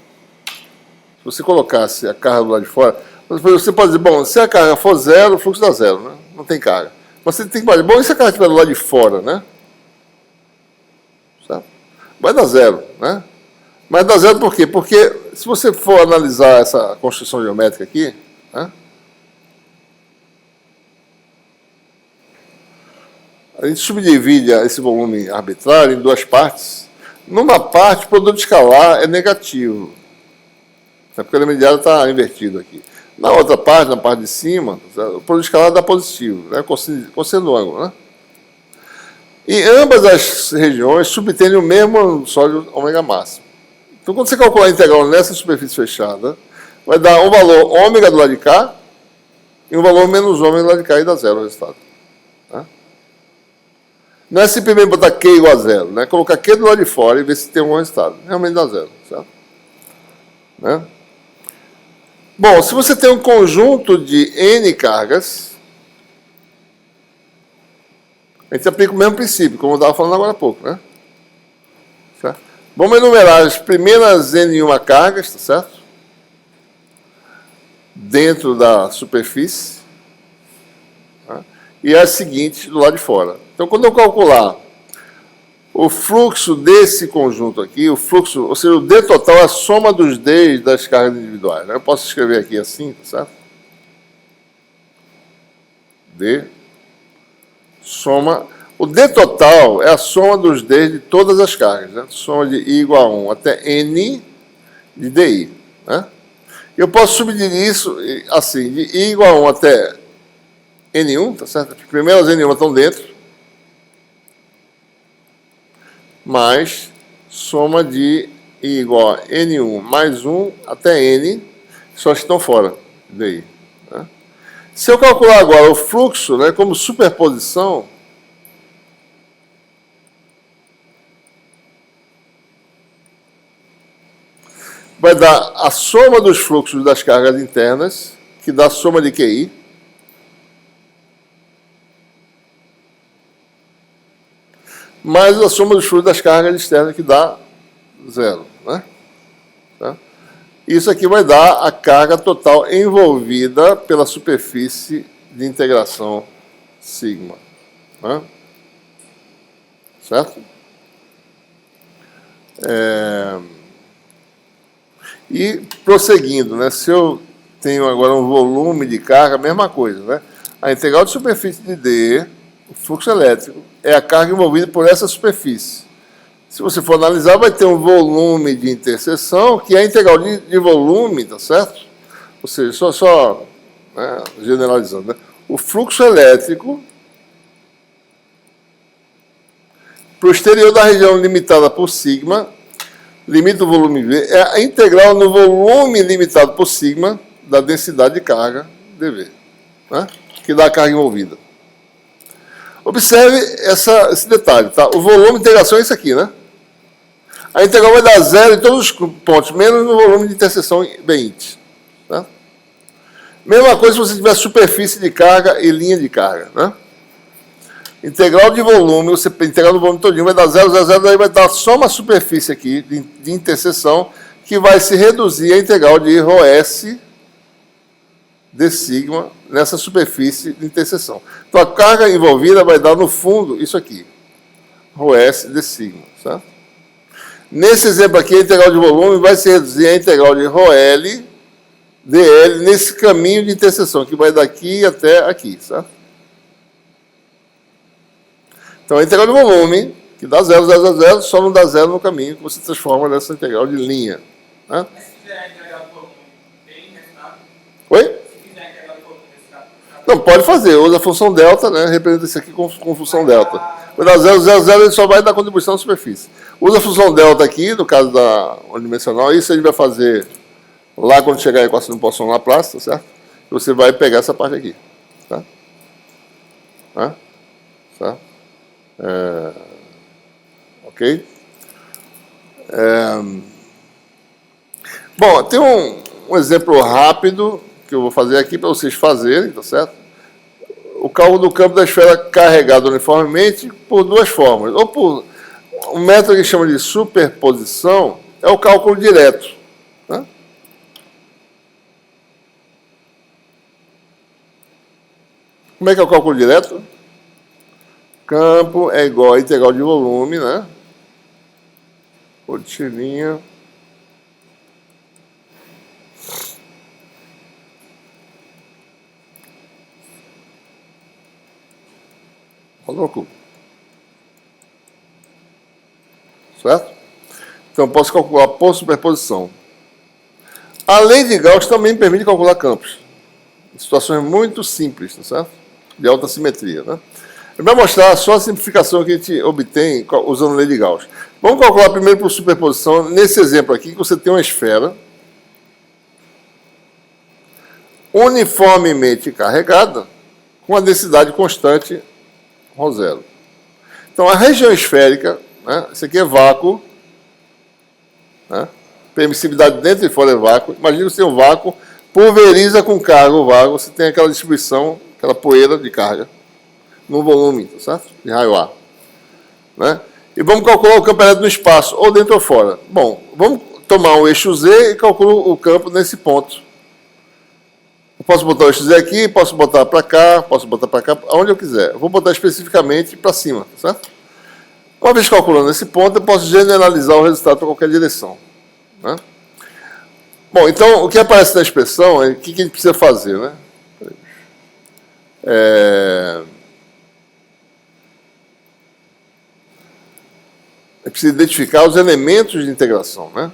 Se você colocasse a carga do lado de fora, você pode dizer, bom, se a carga for zero, o fluxo dá zero, né? Não tem carga. Mas você tem que dizer, bom, e se a carga estiver do lado de fora, né? Certo? Vai dar zero, né? Mas dá zero por quê? Porque se você for analisar essa construção geométrica aqui, né? A gente subdivide esse volume arbitrário em duas partes. Numa parte, o produto escalar é negativo, porque o elemento de área está invertido aqui. Na outra parte, na parte de cima, o produto escalar dá positivo, né? Cosseno do ângulo, né? E ambas as regiões subtendem o mesmo sólido ômega máximo. Então, quando você calcular a integral nessa superfície fechada, vai dar um valor ômega do lado de cá e um valor menos ômega do lado de cá e dá zero o resultado. Tá? Não é simplesmente botar Q igual a zero, né? Colocar Q do lado de fora e ver se tem um resultado. Realmente dá zero, certo? Né? Bom, se você tem um conjunto de N cargas, a gente aplica o mesmo princípio, como eu estava falando agora há pouco, né? Certo? Vamos enumerar as primeiras N1 cargas, tá certo? Dentro da superfície. Tá? E as seguintes do lado de fora. Então, quando eu calcular o fluxo desse conjunto aqui, o fluxo, ou seja, o D total é a soma dos Ds das cargas individuais. Né? Eu posso escrever aqui assim, tá certo? D, soma. O D total é a soma dos Ds de todas as cargas, né? Soma de I igual a 1 até N de DI. Né? Eu posso subdividir isso assim, de I igual a 1 até N1, tá certo? As primeiras N1 estão dentro, mais soma de I igual a N1 mais 1 até N, só que estão fora DI. Né? Se eu calcular agora o fluxo, né, como superposição, vai dar a soma dos fluxos das cargas internas, que dá a soma de QI, mais a soma dos fluxos das cargas externas, que dá 0. Né? Tá? Isso aqui vai dar a carga total envolvida pela superfície de integração sigma. Né? Certo? E prosseguindo, né? Se eu tenho agora um volume de carga, mesma coisa, né? A integral de superfície de D, o fluxo elétrico, é a carga envolvida por essa superfície. Se você for analisar, vai ter um volume de interseção, que é a integral de volume, tá certo? Ou seja, só né, generalizando, né? O fluxo elétrico para o exterior da região limitada por sigma, limita o volume V, é a integral no volume limitado por sigma da densidade de carga dV, né? Que dá a carga envolvida. Observe esse detalhe, tá? O volume de integração é isso aqui, né? A integral vai dar 0 em todos os pontos, menos no volume de interseção BINT. Tá? Mesma coisa se você tiver superfície de carga e linha de carga, né? Integral de volume, você integral do volume todinho, vai dar 0, 0, 0, daí vai dar só uma superfície aqui de interseção, que vai se reduzir a integral de ρS de sigma nessa superfície de interseção. Então, a carga envolvida vai dar, no fundo, isso aqui, ρS de sigma. Certo? Nesse exemplo aqui, a integral de volume vai se reduzir a integral de ρL dL nesse caminho de interseção, que vai daqui até aqui. Certo? Então, a integral de volume, que dá 0, 0, 0, 0, só não dá 0 no caminho, que você transforma nessa integral de linha. Né? Mas se quiser a integral de volume, tem resultado? Oi? Se quiser a integral de volume, resultado? Não, pode fazer. Usa a função delta, né? Representa isso aqui com função delta. Vai dar 0, 0, 0, ele só vai dar contribuição na superfície. Usa a função delta aqui, no caso da unidimensional, isso a gente vai fazer lá quando chegar a equação de Poisson Laplace, tá certo? E você vai pegar essa parte aqui. Tá? Tá? Tá? Ok? Bom, tem um exemplo rápido que eu vou fazer aqui para vocês fazerem, tá certo? O cálculo do campo da esfera carregado uniformemente por duas formas. Ou por um método que chama de superposição, é o cálculo direto. Né? Como é que é o cálculo direto? Campo é igual a integral de volume, né? Ou de tirinha. Colocou. Certo? Então, eu posso calcular por superposição. A lei de Gauss também permite calcular campos. Em situações muito simples, tá certo? De alta simetria, né? Vai mostrar só a simplificação que a gente obtém usando a lei de Gauss. Vamos calcular primeiro por superposição. Nesse exemplo aqui, que você tem uma esfera uniformemente carregada com a densidade constante ρ0. Então, a região esférica, né, isso aqui é vácuo, né, permissividade dentro e fora é vácuo. Imagina que você tem um vácuo, pulveriza com carga o vácuo, você tem aquela distribuição, aquela poeira de carga no volume, tá certo? De raio A. Né? E vamos calcular o campo elétrico no espaço, ou dentro ou fora. Bom, vamos tomar o eixo Z e calculo o campo nesse ponto. Eu posso botar o eixo Z aqui, posso botar para cá, posso botar para cá, aonde eu quiser. Eu vou botar especificamente para cima, tá certo? Uma vez calculando esse ponto, eu posso generalizar o resultado para qualquer direção. Né? Bom, então, o que aparece na expressão é o que a gente precisa fazer, né? é preciso identificar os elementos de integração, né?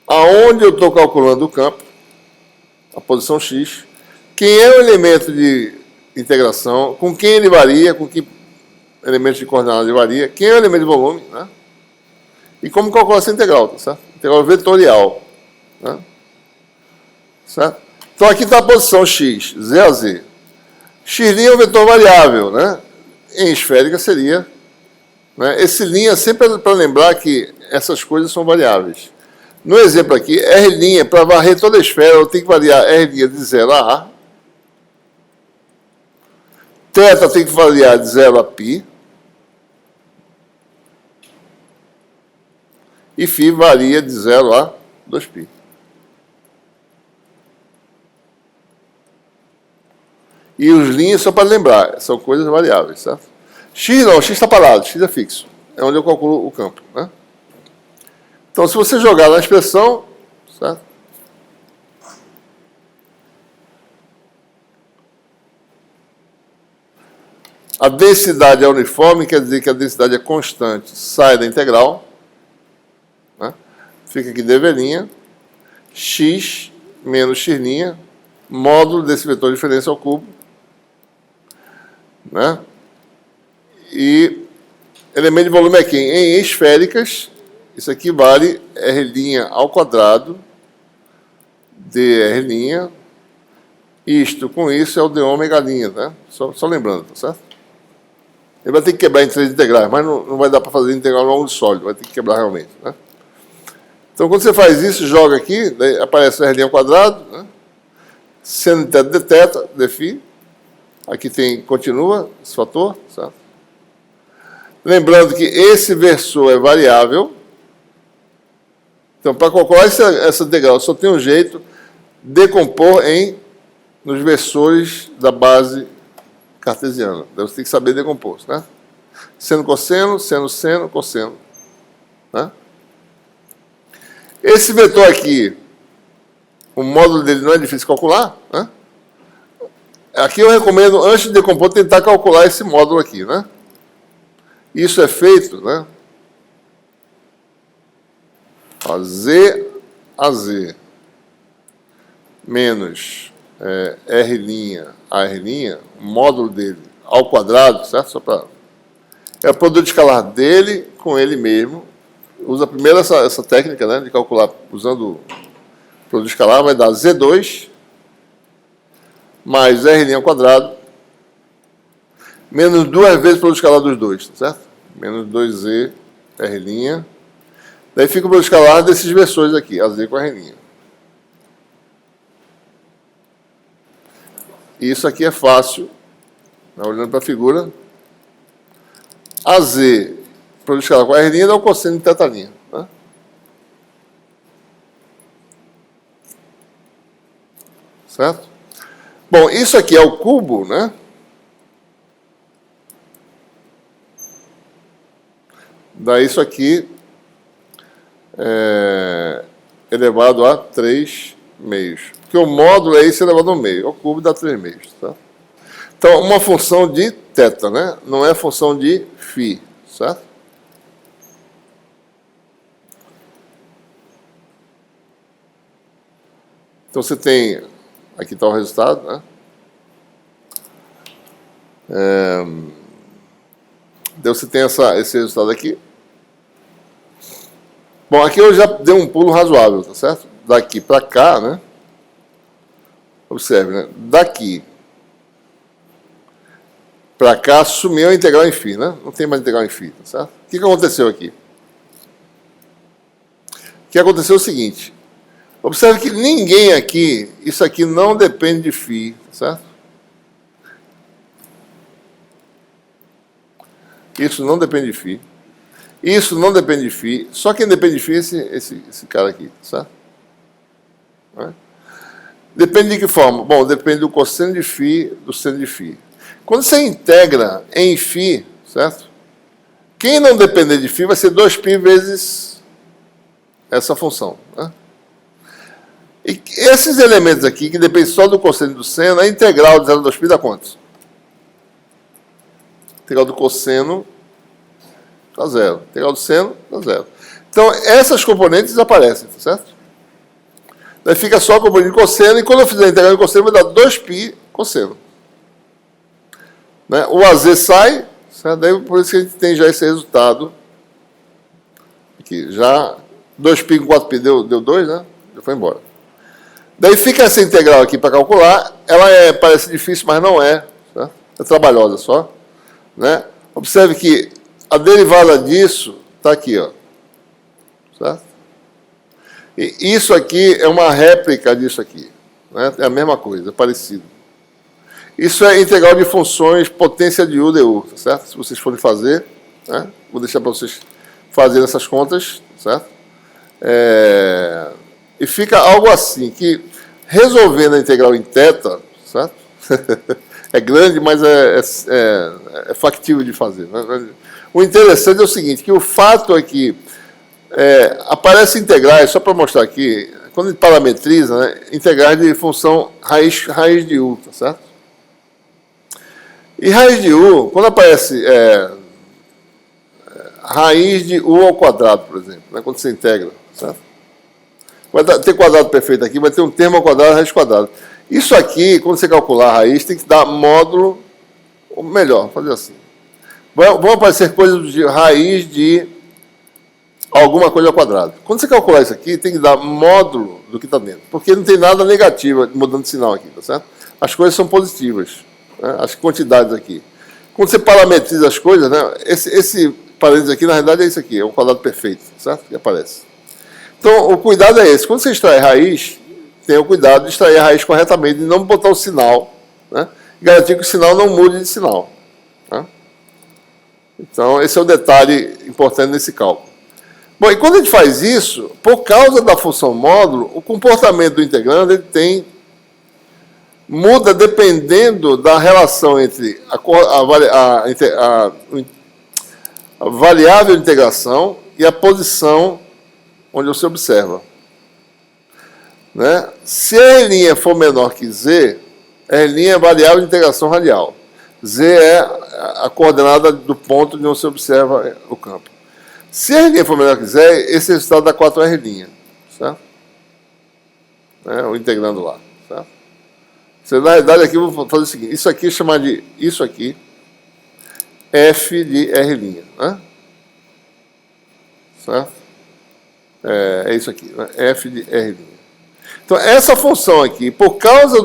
Aonde eu estou calculando o campo, a posição X, quem é o elemento de integração, com quem ele varia, com que elementos de coordenada ele varia, quem é o elemento de volume, né? E como calcular essa integral, tá certo? Integral vetorial, né? Certo? Então aqui está a posição X, Z a Z. X' é um vetor variável, né? Em esférica seria, né? Esse linha sempre para lembrar que essas coisas são variáveis. No exemplo aqui, R', para varrer toda a esfera, eu tenho que variar R' de 0 a A. Θ tem que variar de 0 a π. E φ varia de 0 a 2π. E os linhas, só para lembrar, são coisas variáveis, certo? X não, X está parado, X é fixo. É onde eu calculo o campo, né? Então, se você jogar na expressão, certo? A densidade é uniforme, quer dizer que a densidade é constante, sai da integral, né? Fica aqui dV', x menos x', módulo desse vetor de diferença ao cubo, né? E elemento de volume aqui, em esféricas, isso aqui vale R' ao quadrado, dR', isto com isso é o d ômega', né? Só lembrando, tá certo? Ele vai ter que quebrar em 3 integrais, mas não vai dar para fazer integral no ângulo sólido, vai ter que quebrar realmente, né? Então, quando você faz isso, joga aqui, daí aparece R' ao quadrado, né? Seno de θ de θ, dφ. Aqui continua esse fator, certo? Lembrando que esse versor é variável. Então, para calcular essa integral, só tem um jeito: decompor nos versores da base cartesiana. Então, você tem que saber decompor, né? Seno, cosseno, seno, cosseno. Né? Esse vetor aqui, o módulo dele não é difícil de calcular, né? Aqui eu recomendo, antes de decompor, tentar calcular esse módulo aqui, né? Isso é feito, né? Ó, Z a Z menos R' a R', o módulo dele ao quadrado, certo? Só para... É o produto escalar dele com ele mesmo. Usa primeiro essa técnica, né, de calcular usando o produto escalar, vai dar Z2 mais R' ao quadrado menos 2 vezes o produto escalar dos dois, tá certo? Menos 2Z R'. Daí fica o produto escalar desses versores aqui, AZ com R'. E isso aqui é fácil, né, olhando para a figura. AZ, produto escalar com R' dá o cosseno de θ'. Né? Certo? Bom, isso aqui é o cubo, né? Daí isso aqui elevado a 3 meios. Porque o módulo é isso elevado ao meio. O cubo dá 3 meios. Tá? Então, uma função de θ, né? Não é função de φ. Certo? Então, você tem... Aqui está o resultado, né? Então, você tem esse resultado aqui. Bom, aqui eu já dei um pulo razoável, tá certo? Daqui para cá, né? Observe, né? Daqui para cá sumiu a integral em φ, né? Não tem mais integral em φ, tá certo? O que aconteceu aqui? O que aconteceu é o seguinte. Observe que ninguém aqui, isso aqui não depende de φ, tá certo? Isso não depende de φ. Isso não depende de φ. Só quem depende de φ é esse cara aqui, tá certo? Né? Depende de que forma? Bom, depende do cosseno de φ, do seno de φ. Quando você integra em φ, certo? Quem não depender de φ vai ser 2π vezes essa função, né? E esses elementos aqui, que dependem só do cosseno e do seno, a integral de 0 a 2π dá quantos? A integral do cosseno dá zero. Integral do seno, dá zero. Então, essas componentes desaparecem, tá certo? Daí fica só a componente de cosseno, e quando eu fizer a integral de cosseno, vai dar 2π cosseno. Né? O AZ sai, certo? Daí, por isso que a gente tem já esse resultado. Aqui, já 2π com 4π deu 2, né? Já foi embora. Daí fica essa integral aqui para calcular. Ela parece difícil, mas não é. Certo? É trabalhosa só. Né? Observe que a derivada disso está aqui, ó. Certo? E isso aqui é uma réplica disso aqui. Né? É a mesma coisa, é parecido. Isso é integral de funções potência de U du, tá certo? Se vocês forem fazer, né? Vou deixar para vocês fazerem essas contas, certo? E fica algo assim, que resolvendo a integral em θ, certo? É grande, mas é factível de fazer. Né? O interessante é o seguinte, que o fato é que aparecem integrais, só para mostrar aqui, quando a gente parametriza, né, integrais de função raiz de U, tá certo? E raiz de U, quando aparece raiz de U ao quadrado, por exemplo, né, quando você integra, certo? Vai ter quadrado perfeito aqui, vai ter um termo ao quadrado, raiz quadrada. Isso aqui, quando você calcular a raiz, tem que dar módulo, ou melhor, fazer assim. Vão aparecer coisas de raiz de alguma coisa ao quadrado. Quando você calcular isso aqui, tem que dar módulo do que está dentro, porque não tem nada negativo mudando de sinal aqui, tá certo? As coisas são positivas, né? As quantidades aqui. Quando você parametriza as coisas, né? Esse parênteses aqui, na realidade, é isso aqui, é um quadrado perfeito, certo? Que aparece. Então, o cuidado é esse. Quando você extrai raiz, tenha o cuidado de extrair a raiz corretamente e não botar o sinal, né? Garantir que o sinal não mude de sinal. Né? Então, esse é o detalhe importante nesse cálculo. Bom, e quando a gente faz isso, por causa da função módulo, o comportamento do integrando ele muda dependendo da relação entre a variável de integração e a posição onde você observa. Né? Se R' for menor que Z, R' é variável de integração radial. Z é a coordenada do ponto onde você observa o campo. Se R' for menor que Z, esse resultado dá 4R'. Certo? O integrando lá. Certo? Você, na realidade, aqui eu vou fazer o seguinte. Isso aqui é chamar de isso aqui F de R'. Né? Certo? É isso aqui. Né? F de R'. Então, essa função aqui, por causa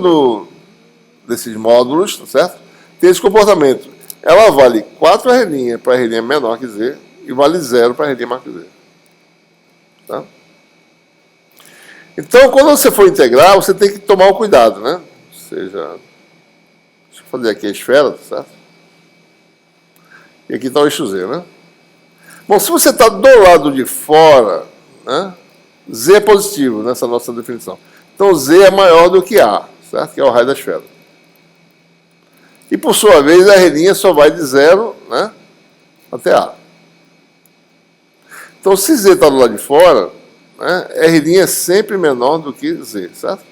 desses módulos, tá certo? Tem esse comportamento. Ela vale 4R' para R' menor que Z e vale 0 para R' maior que Z. Tá? Então, quando você for integrar, você tem que tomar o cuidado, né? Ou seja, deixa eu fazer aqui a esfera, tá certo? E aqui está o eixo Z, né? Bom, se você está do lado de fora, né? Z é positivo nessa nossa definição. Então, Z é maior do que A, certo? Que é o raio da esfera. E, por sua vez, a R' só vai de 0, né, até A. Então, se Z está do lado de fora, né, R' é sempre menor do que Z, certo?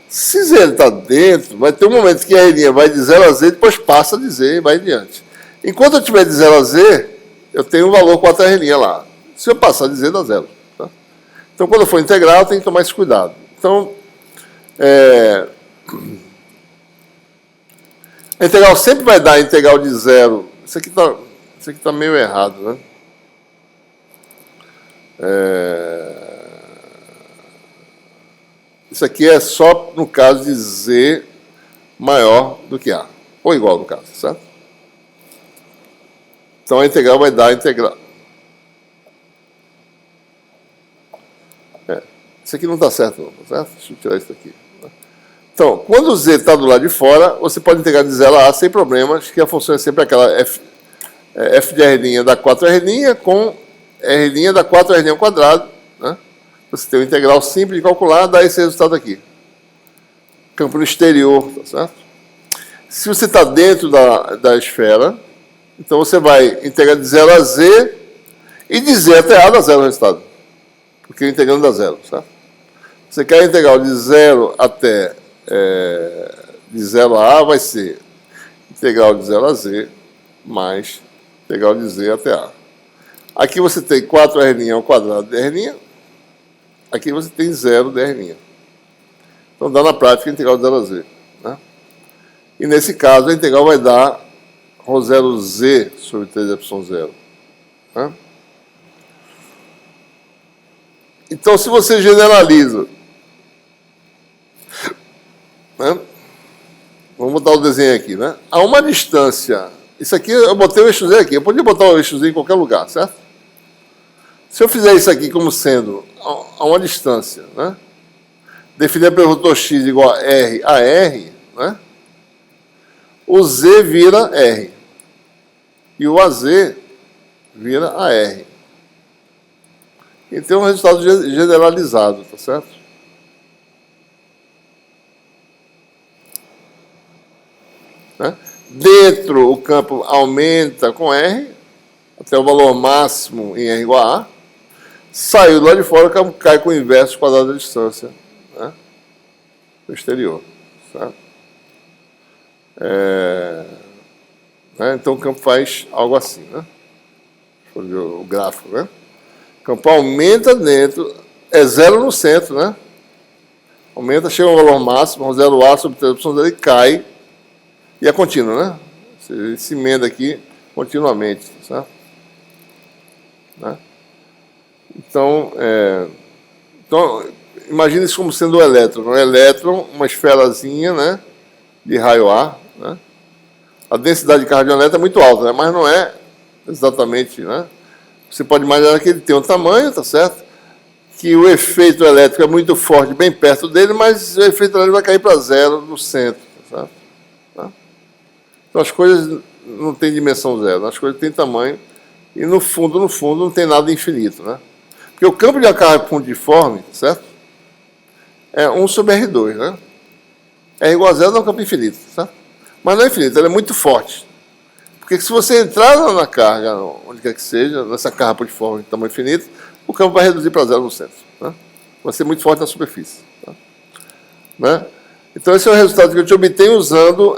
Se Z está dentro, vai ter um momento que a R' vai de 0 a Z, depois passa de Z e vai adiante. Enquanto eu estiver de 0 a Z, eu tenho um valor 4R' lá. Se eu passar de Z, dá 0. Tá? Então, quando eu for integrar, eu tenho que tomar esse cuidado. Então, a integral sempre vai dar a integral de 0. Isso aqui está meio errado, né? Isso aqui é só no caso de Z maior do que A. Ou igual, no caso, certo? Então, a integral vai dar a integral. Isso aqui não está certo, não, tá certo? Deixa eu tirar isso daqui. Então, quando o Z está do lado de fora, você pode integrar de 0 a A sem problemas, que a função é sempre aquela F de R' dá 4R' com R' dá 4R' ao quadrado. Né? Você tem uma integral simples de calcular, dá esse resultado aqui. Campo no exterior, tá certo? Se você está dentro da esfera, então você vai integrar de 0 a Z e de Z até A dá 0 o resultado. Porque o integrando dá 0, certo? Você quer a integral de 0 até de 0 a A, vai ser integral de 0 a Z mais Integral de Z até A. Aqui você tem 4R' ao quadrado de R'. Aqui você tem 0 de R'. Então dá na prática a integral de 0 a Z. Né? E nesse caso a integral vai dar ρ0 Z sobre 3ε0. Né? Então se você generaliza, né? Vamos botar o desenho aqui, né? A uma distância, isso aqui eu botei o eixo Z aqui, eu podia botar o eixo Z em qualquer lugar, certo? Se eu fizer isso aqui como sendo a uma distância, né? Definir pelo vetor x igual a R a R, né? O Z vira R. E o AZ vira AR. E tem um resultado generalizado, tá certo? Né? Dentro, o campo aumenta com R, até o valor máximo em R igual a A. Saiu do lado de fora, o campo cai com o inverso quadrado da distância, né? Do exterior. Certo? Né? Então o campo faz algo assim, né? Deixa eu ver o gráfico, né? O campo aumenta dentro, é zero no centro, né? Aumenta, chega ao valor máximo, 0A sobre 3y0 e cai. E é contínuo, né? Você se emenda aqui continuamente, certo? Né? Então, imagine isso como sendo um elétron. Um elétron, uma esferazinha, né? De raio A, né? A densidade de carga de um elétron é muito alta, né? Mas não é exatamente, né? Você pode imaginar que ele tem um tamanho, tá certo? Que o efeito elétrico é muito forte bem perto dele, mas o efeito elétrico vai cair para zero no centro, tá certo? Tá? Então as coisas não têm dimensão zero, as coisas têm tamanho, e no fundo, não tem nada infinito, né? Porque o campo de uma carga pontiforme, certo? É 1 sobre R2, né? R igual a zero não é um campo infinito, certo? Mas não é infinito, ele é muito forte. Porque se você entrar na carga, onde quer que seja, nessa carga pontiforme de tamanho infinito, o campo vai reduzir para zero no centro. Né? Vai ser muito forte na superfície. Tá? Né? Então esse é o resultado que a gente obtém usando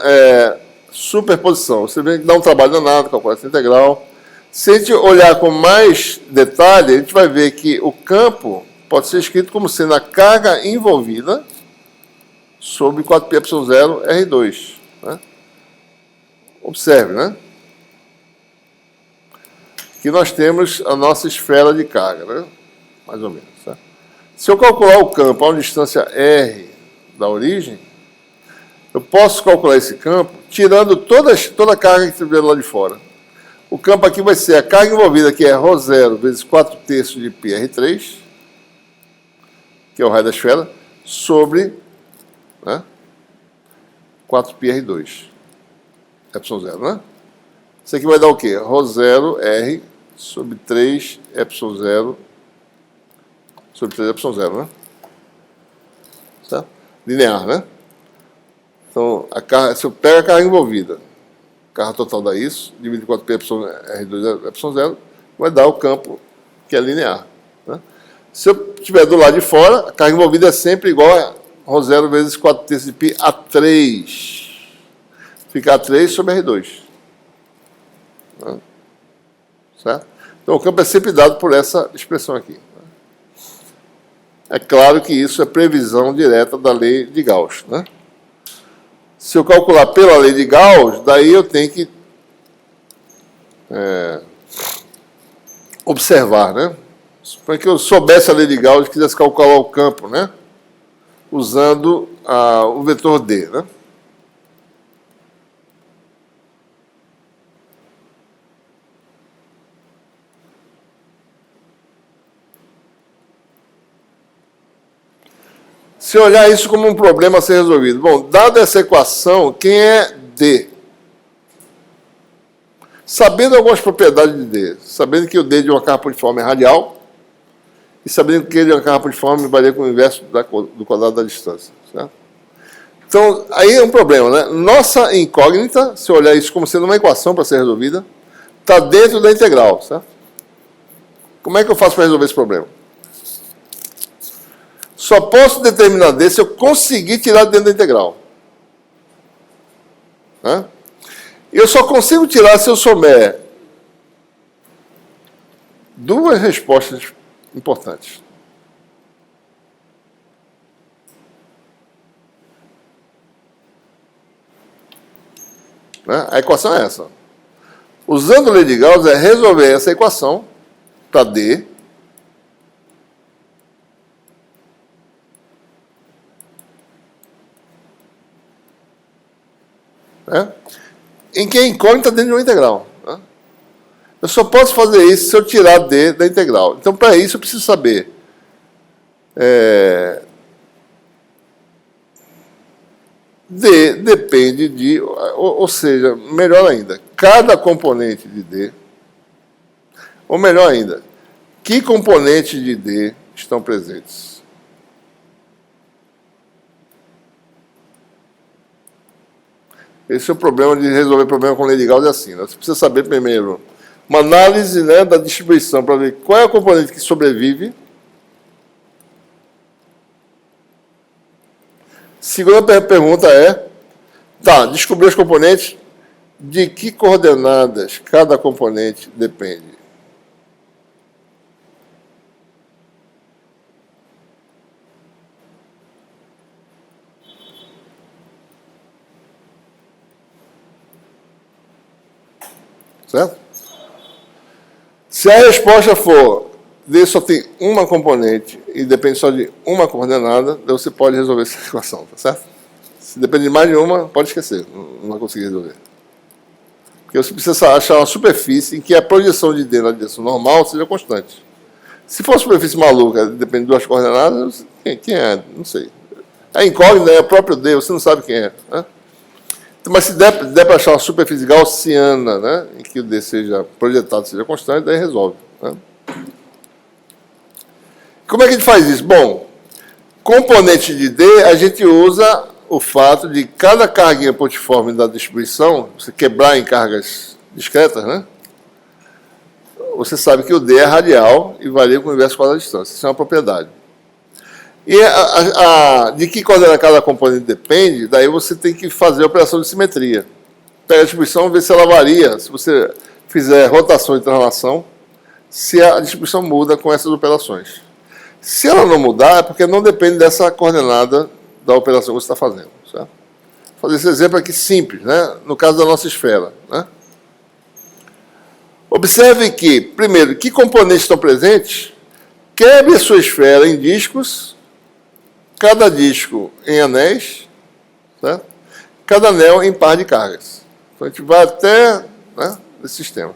superposição. Você vê que dá um trabalho danado, calcular essa integral. Se a gente olhar com mais detalhe, a gente vai ver que o campo pode ser escrito como sendo a carga envolvida sobre 4πε0 R2. Né? Observe, né? Aqui nós temos a nossa esfera de carga, né? Mais ou menos. Tá? Se eu calcular o campo a uma distância R da origem, eu posso calcular esse campo tirando toda a carga que estiver lá de fora. O campo aqui vai ser a carga envolvida, que é ρ0 vezes 4/3 de πr3, que é o raio da esfera, sobre, né, 4πr2. ε0, né? Isso aqui vai dar o quê? ρ0r sobre 3ε0 sobre 3ε0, né? Certo? Linear, né? Então, se eu pego a carga envolvida, a carga total dá isso, divide 4πr2ε0, vai dar o campo que é linear. Né? Se eu estiver do lado de fora, a carga envolvida é sempre igual a ρ0 vezes 4/3 de π a 3. Fica a 3 sobre R2. Né? Certo? Então o campo é sempre dado por essa expressão aqui. É claro que isso é previsão direta da lei de Gauss. Né? Se eu calcular pela lei de Gauss, daí eu tenho que observar, né? Para que eu soubesse a lei de Gauss e quisesse calcular o campo, né? Usando o vetor D, né? Se olhar isso como um problema a ser resolvido. Bom, dada essa equação, quem é D? Sabendo algumas propriedades de D, sabendo que o D de uma carga pontiforme é radial, e sabendo que ele de uma carga pontiforme varia com o inverso do quadrado da distância. Certo? Então, aí é um problema, né? Nossa incógnita, se olhar isso como sendo uma equação para ser resolvida, está dentro da integral. Certo? Como é que eu faço para resolver esse problema? Só posso determinar D se eu conseguir tirar dentro da integral. Né? Eu só consigo tirar se eu souber duas respostas importantes. Né? A equação é essa. Usando a lei de Gauss, é resolver essa equação para D. Né? Em que a incógnita dentro de uma integral. Né? Eu só posso fazer isso se eu tirar D da integral. Então, para isso, eu preciso saber D depende de, ou seja, melhor ainda, cada componente de D, ou melhor ainda, que componentes de D estão presentes? Esse é o problema de resolver problema com lei de Gauss, é assim. Né? Você precisa saber primeiro uma análise, né, da distribuição para ver qual é o componente que sobrevive. Segunda pergunta é, descobrir os componentes, de que coordenadas cada componente depende? Certo? Se a resposta for D só tem uma componente e depende só de uma coordenada, daí você pode resolver essa equação, tá certo? Se depende de mais de uma, pode esquecer, não vai conseguir resolver. Porque você precisa achar uma superfície em que a projeção de D na direção normal seja constante. Se for uma superfície maluca, depende de duas coordenadas, quem é? Não sei. A incógnita é o próprio D, você não sabe quem é. Né? Mas se der para achar uma superfície gaussiana, né, em que o D seja projetado, seja constante, daí resolve. Né? Como é que a gente faz isso? Bom, componente de D, a gente usa o fato de cada carguinha pontiforme da distribuição, você quebrar em cargas discretas, né? Você sabe que o D é radial e varia com o inverso quadrado da distância. Isso é uma propriedade. E de que coordenada cada componente depende, daí você tem que fazer a operação de simetria. Pega a distribuição e vê se ela varia, se você fizer rotação e translação, se a distribuição muda com essas operações. Se ela não mudar, é porque não depende dessa coordenada da operação que você está fazendo. Certo? Vou fazer esse exemplo aqui simples, né? No caso da nossa esfera. Né? Observe que, primeiro, que componentes estão presentes, quebre a sua esfera em discos, cada disco em anéis, certo? Cada anel em par de cargas. Então a gente vai até, né, esse sistema.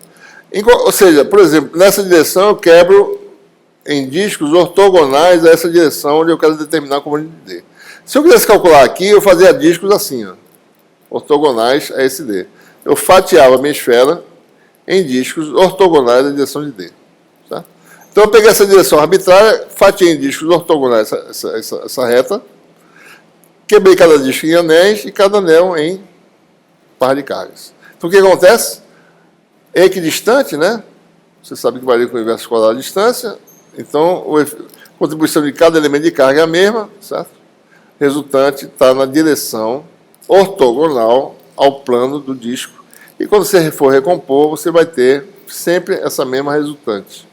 Ou seja, por exemplo, nessa direção eu quebro em discos ortogonais a essa direção onde eu quero determinar a componente de D. Se eu quisesse calcular aqui, eu fazia discos assim, ó, ortogonais a esse D. Eu fatiava a minha esfera em discos ortogonais à direção de D. Tá? Então eu peguei essa direção arbitrária, fatiei em discos ortogonais essa reta, quebrei cada disco em anéis e cada anel em par de cargas. Então o que acontece? Equidistante, né? Você sabe que varia com o inverso quadrado da distância. Então a contribuição de cada elemento de carga é a mesma, certo? Resultante está na direção ortogonal ao plano do disco. E quando você for recompor, você vai ter sempre essa mesma resultante.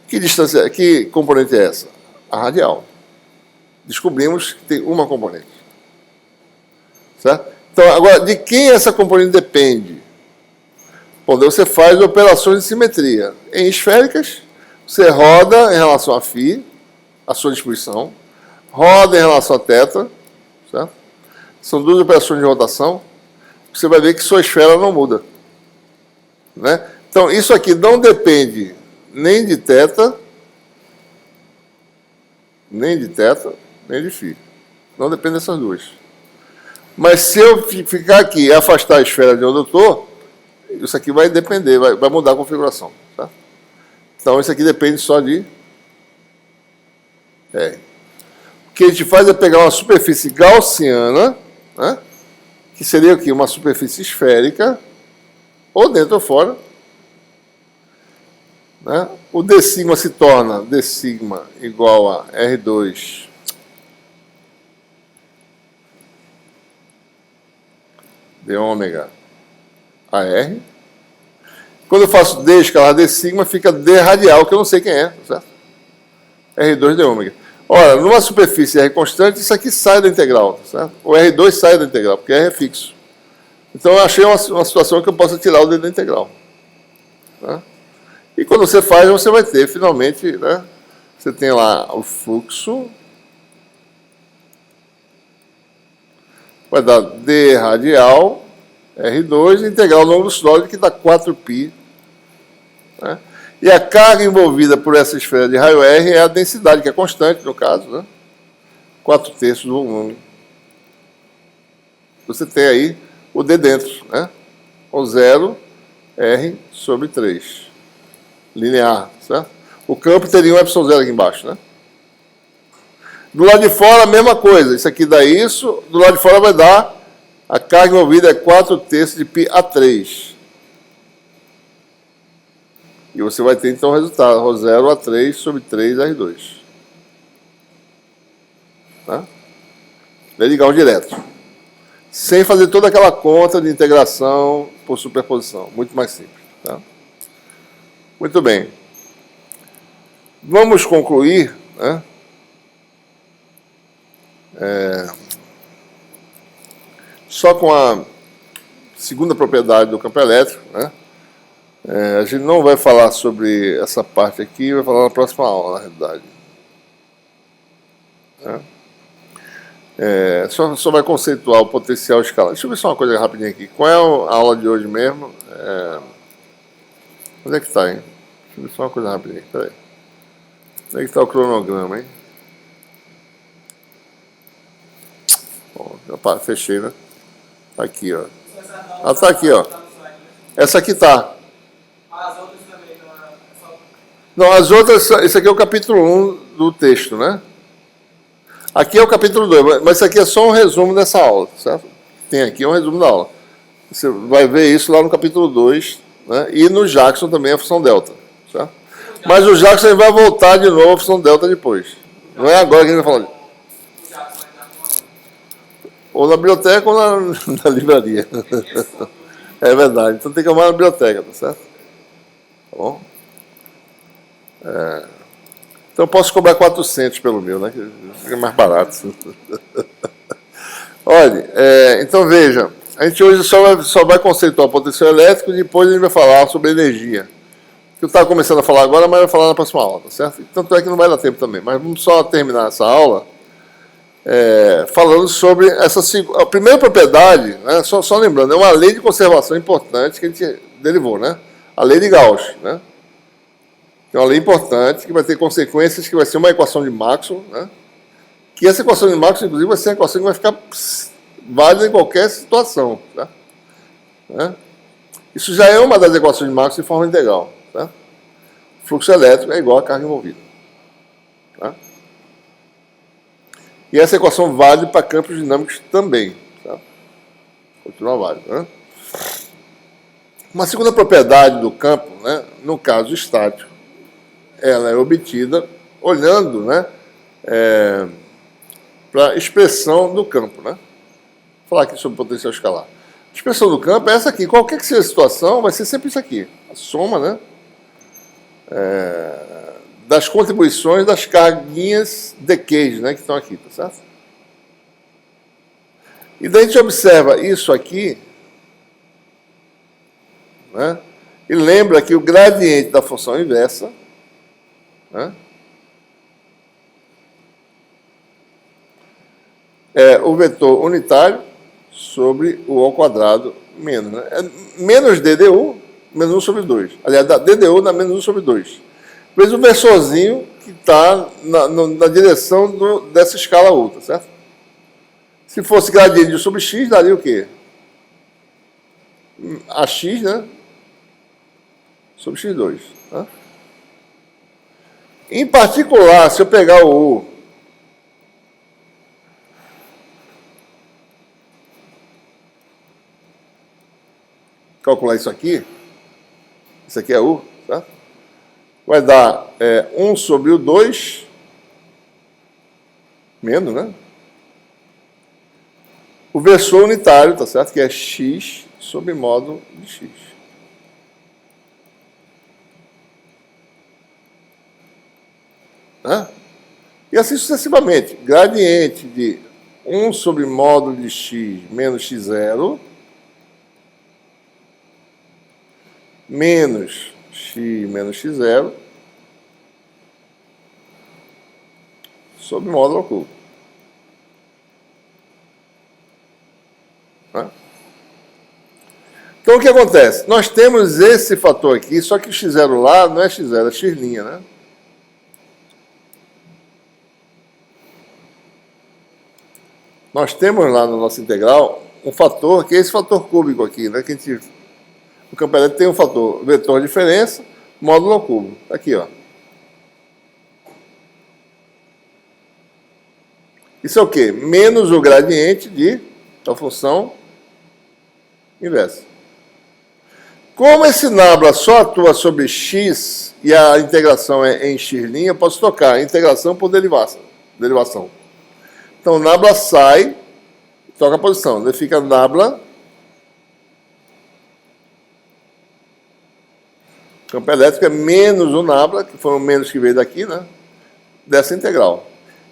Que distância, que componente é essa? A radial. Descobrimos que tem uma componente. Certo? Então, agora, de quem essa componente depende? Bom, daí você faz operações de simetria. Em esféricas, você roda em relação a φ, a sua distribuição, roda em relação a θ, certo? São duas operações de rotação. Você vai ver que sua esfera não muda. Né? Então, isso aqui não depende nem de θ, nem de φ. Não depende dessas duas. Mas se eu ficar aqui e afastar a esfera de onde eu estou, isso aqui vai depender, vai mudar a configuração. Tá? Então, isso aqui depende só de R. O que a gente faz é pegar uma superfície gaussiana, né? Que seria o quê? Uma superfície esférica, ou dentro ou fora. Né? O d sigma se torna d sigma igual a R2 d ômega a R. Quando eu faço D escalar D sigma, fica D radial, que eu não sei quem é, certo? R2 de ômega. Ora, numa superfície R constante, isso aqui sai da integral, certo? O R2 sai da integral, porque R é fixo. Então eu achei uma situação que eu possa tirar o D da integral. Tá? E quando você faz, você vai ter, finalmente, né? Você tem lá o fluxo. Vai dar D radial, R2, integral ao longo do sólido, que dá 4π. Né? E a carga envolvida por essa esfera de raio R é a densidade, que é constante, no caso, né? 4/3 do volume. Você tem aí o D dentro, né? O 0, R sobre 3. Linear, certo? O campo teria um ε0 aqui embaixo, né? Do lado de fora, a mesma coisa. Isso aqui dá isso. Do lado de fora vai dar... A carga envolvida é 4/3 de πa3. E você vai ter, então, o resultado. Rho0 A3 sobre 3R2. Tá? Lei de Gauss direto. Sem fazer toda aquela conta de integração por superposição. Muito mais simples. Tá? Muito bem. Vamos concluir, né? Só com a segunda propriedade do campo elétrico, né? A gente não vai falar sobre essa parte aqui, vai falar na próxima aula, na realidade. Só vai conceituar o potencial escalar. Deixa eu ver só uma coisa rapidinho aqui. Qual é a aula de hoje mesmo? Onde é que está, hein? Deixa eu ver só uma coisa rapidinho. Peraí. Onde é que está o cronograma, hein? Bom, já fechei, né? Tá aqui, ó. Ah, tá aqui, ó. Essa aqui tá. As outras também, não, as outras, esse aqui é o capítulo 1 do texto, né? Aqui é o capítulo 2, mas isso aqui é só um resumo dessa aula, certo? Tem aqui um resumo da aula. Você vai ver isso lá no capítulo 2, né? E no Jackson também a função delta, certo? Mas o Jackson vai voltar de novo a função delta depois. Não é agora que a gente vai falar. Ou na biblioteca ou na livraria. É verdade. Então tem que arrumar na biblioteca, tá certo? Tá bom? Então eu posso cobrar 400 pelo meu, né? Que fica mais barato. Olha, então veja, a gente hoje só vai conceituar o potencial elétrico e depois a gente vai falar sobre energia. Que eu estava começando a falar agora, mas vai falar na próxima aula, tá certo? Tanto é que não vai dar tempo também. Mas vamos só terminar essa aula falando sobre a primeira propriedade, né? Só lembrando, é uma lei de conservação importante que a gente derivou, né? A lei de Gauss, né? É uma lei importante que vai ter consequências, que vai ser uma equação de Maxwell, né? Que essa equação de Maxwell, inclusive, vai ser uma equação que vai ficar válida em qualquer situação, tá? Isso já é uma das equações de Maxwell de forma integral, tá? O fluxo elétrico é igual à carga envolvida, tá? E essa equação vale para campos dinâmicos também, tá? Continua válida, né? Uma segunda propriedade do campo, né, no caso estático, ela é obtida olhando, né, para a expressão do campo, né? Vou falar aqui sobre potencial escalar. A expressão do campo é essa aqui. Qualquer que seja a situação, vai ser sempre isso aqui. A soma, né, das contribuições das carguinhas decays, né, que estão aqui, tá certo? E daí a gente observa isso aqui, né, e lembra que o gradiente da função inversa, né, é o vetor unitário sobre o ao quadrado menos, né? Menos DDU, menos 1 sobre 2. Aliás, DDU dá menos 1 sobre 2. Veja o versorzinho que está na direção dessa escala ultra, certo? Se fosse gradiente de 1 sobre x, daria o quê? AX, né? Sobre x2. Tá? Em particular, se eu pegar o U, calcular isso aqui é U, tá? Vai dar 1 sobre o 2, menos, né? O versor unitário, tá certo? Que é x sobre módulo de x. né? E assim sucessivamente. Gradiente de 1 sobre módulo de x menos x0 menos x menos x0 sobre módulo ao cubo. Né? Então, o que acontece? Nós temos esse fator aqui, só que o x0 lá não é x0, é x', né? Nós temos lá no nosso integral um fator, que é esse fator cúbico aqui, né? Que a gente, o campo elétrico tem um fator vetor de diferença, módulo ao cubo. Aqui, ó. Isso é o quê? Menos o gradiente da função inversa. Como esse nabla só atua sobre x e a integração é em x', eu posso trocar a integração por derivação. Então, o nabla sai, troca a posição. Ele fica nabla, campo elétrico é menos o nabla, que foi o menos que veio daqui, né? Dessa integral.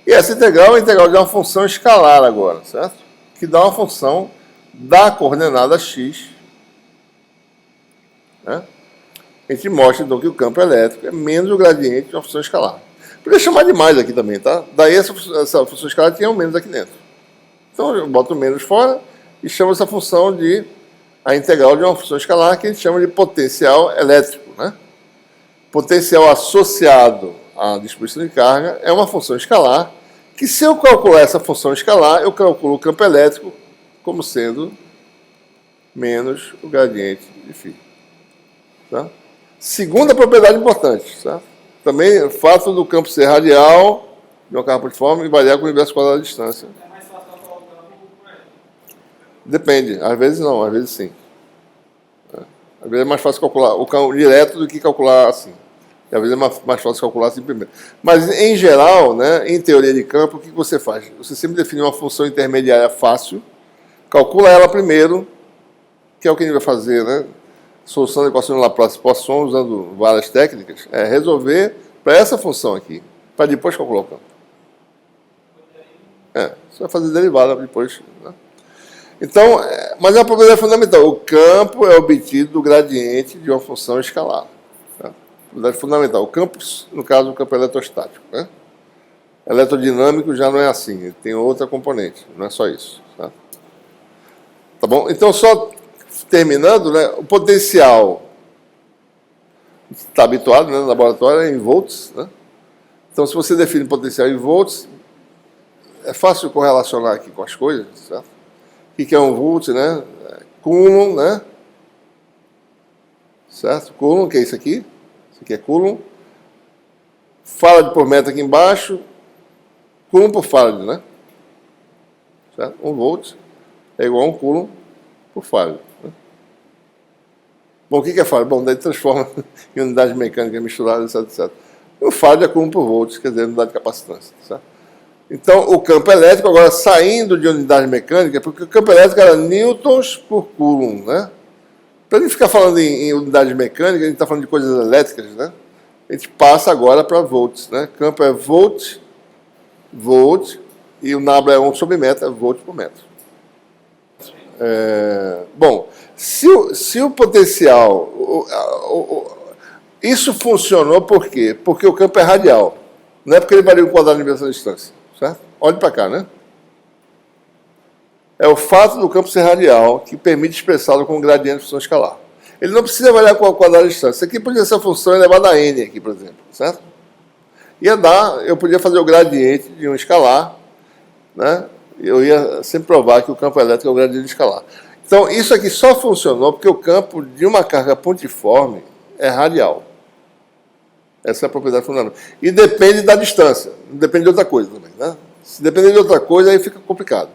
E essa integral é a integral de uma função escalar agora, certo? Que dá uma função da coordenada x. Né? A gente mostra, então, que o campo elétrico é menos o gradiente de uma função escalar. Podia chamar de mais aqui também, tá? Daí essa função escalar tinha um menos aqui dentro. Então eu boto o menos fora e chamo essa função de a integral de uma função escalar que a gente chama de potencial elétrico, né? Potencial associado à distribuição de carga é uma função escalar que, se eu calcular essa função escalar, eu calculo o campo elétrico como sendo menos o gradiente de φ. Tá? Segunda propriedade importante, tá? Também o fato do campo ser radial de uma carga pontiforme e variar com o inverso quadrado da distância. É mais fácil calcular o campo por ele. Depende, às vezes não, às vezes sim. Às vezes é mais fácil calcular o campo direto do que calcular assim. E às vezes é mais fácil calcular assim primeiro. Mas, em geral, né, em teoria de campo, o que você faz? Você sempre define uma função intermediária fácil, calcula ela primeiro, que é o que a gente vai fazer, né? Solução da equação de Laplace-Poisson, usando várias técnicas, é resolver para essa função aqui, para depois calcular o campo. Você vai fazer derivada depois. Né? Então, mas é uma propriedade fundamental. O campo é obtido do gradiente de uma função escalar. Tá? Propriedade fundamental. O campo, no caso, o campo eletrostático. Né? Eletrodinâmico já não é assim, tem outra componente, não é só isso. Tá bom? Então, só terminando, né, o potencial está habituado, né, no laboratório é em volts. Né? Então, se você define potencial em volts, é fácil correlacionar aqui com as coisas. Certo? O que é um volt? Né? Coulomb, né? Certo? Coulomb, que é isso aqui. Isso aqui é Coulomb. Farad por metro aqui embaixo. Coulomb por Farad, né? Certo? 1 volt é igual a 1 Coulomb por Farad. Bom, o que é Farad? Bom, daí transforma em unidade mecânica misturada, etc, etc. E o Farad é Coulomb por volt, quer dizer, unidade de capacitância. Certo? Então, o campo elétrico, agora saindo de unidade mecânica, porque o campo elétrico era newtons por Coulomb, né? Para não ficar falando em unidade mecânica, a gente está falando de coisas elétricas, né? A gente passa agora para volts, né? Campo é volt, e o nabla é 1 sobre metro, é volt por metro. Bom, se o potencial... isso funcionou por quê? Porque o campo é radial. Não é porque ele varia o quadrado de inversão da distância. Certo? Olhe para cá, né? É o fato do campo ser radial que permite expressá-lo com um gradiente de função escalar. Ele não precisa variar com o quadrado de distância. Isso aqui podia ser a função elevada a n aqui, por exemplo. Certo? Eu podia fazer o gradiente de um escalar, né? Eu ia sempre provar que o campo elétrico é o gradiente escalar. Então, isso aqui só funcionou porque o campo de uma carga pontiforme é radial. Essa é a propriedade fundamental. E depende da distância, não depende de outra coisa também. Né? Se depender de outra coisa, aí fica complicado.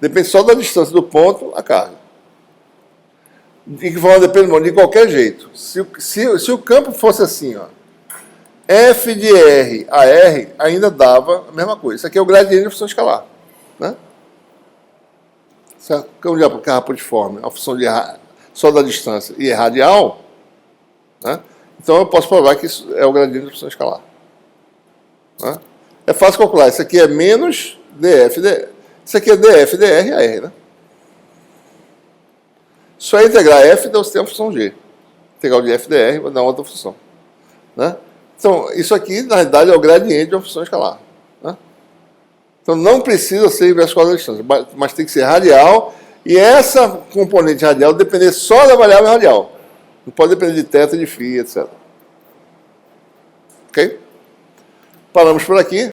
Depende só da distância do ponto à carga. De que forma depende? Bom, de qualquer jeito. Se o campo fosse assim, ó, F de R a R, ainda dava a mesma coisa. Isso aqui é o gradiente de função escalar. Né? Se o campo de carga pontiforme, a função só da distância e é radial, né? Então eu posso provar que isso é o gradiente de função escalar. Né? É fácil calcular. Isso aqui é menos df, isso aqui é df, dr, AR, né? Só integrar f dá você a função g. Integral de f dr vai dar outra função. Né? Então, isso aqui, na realidade, é o gradiente de uma função escalar. Né? Então, não precisa ser inverso quadrado da distância, mas tem que ser radial, e essa componente radial depender só da variável radial. Não pode depender de θ, de φ, etc. Ok? Paramos por aqui.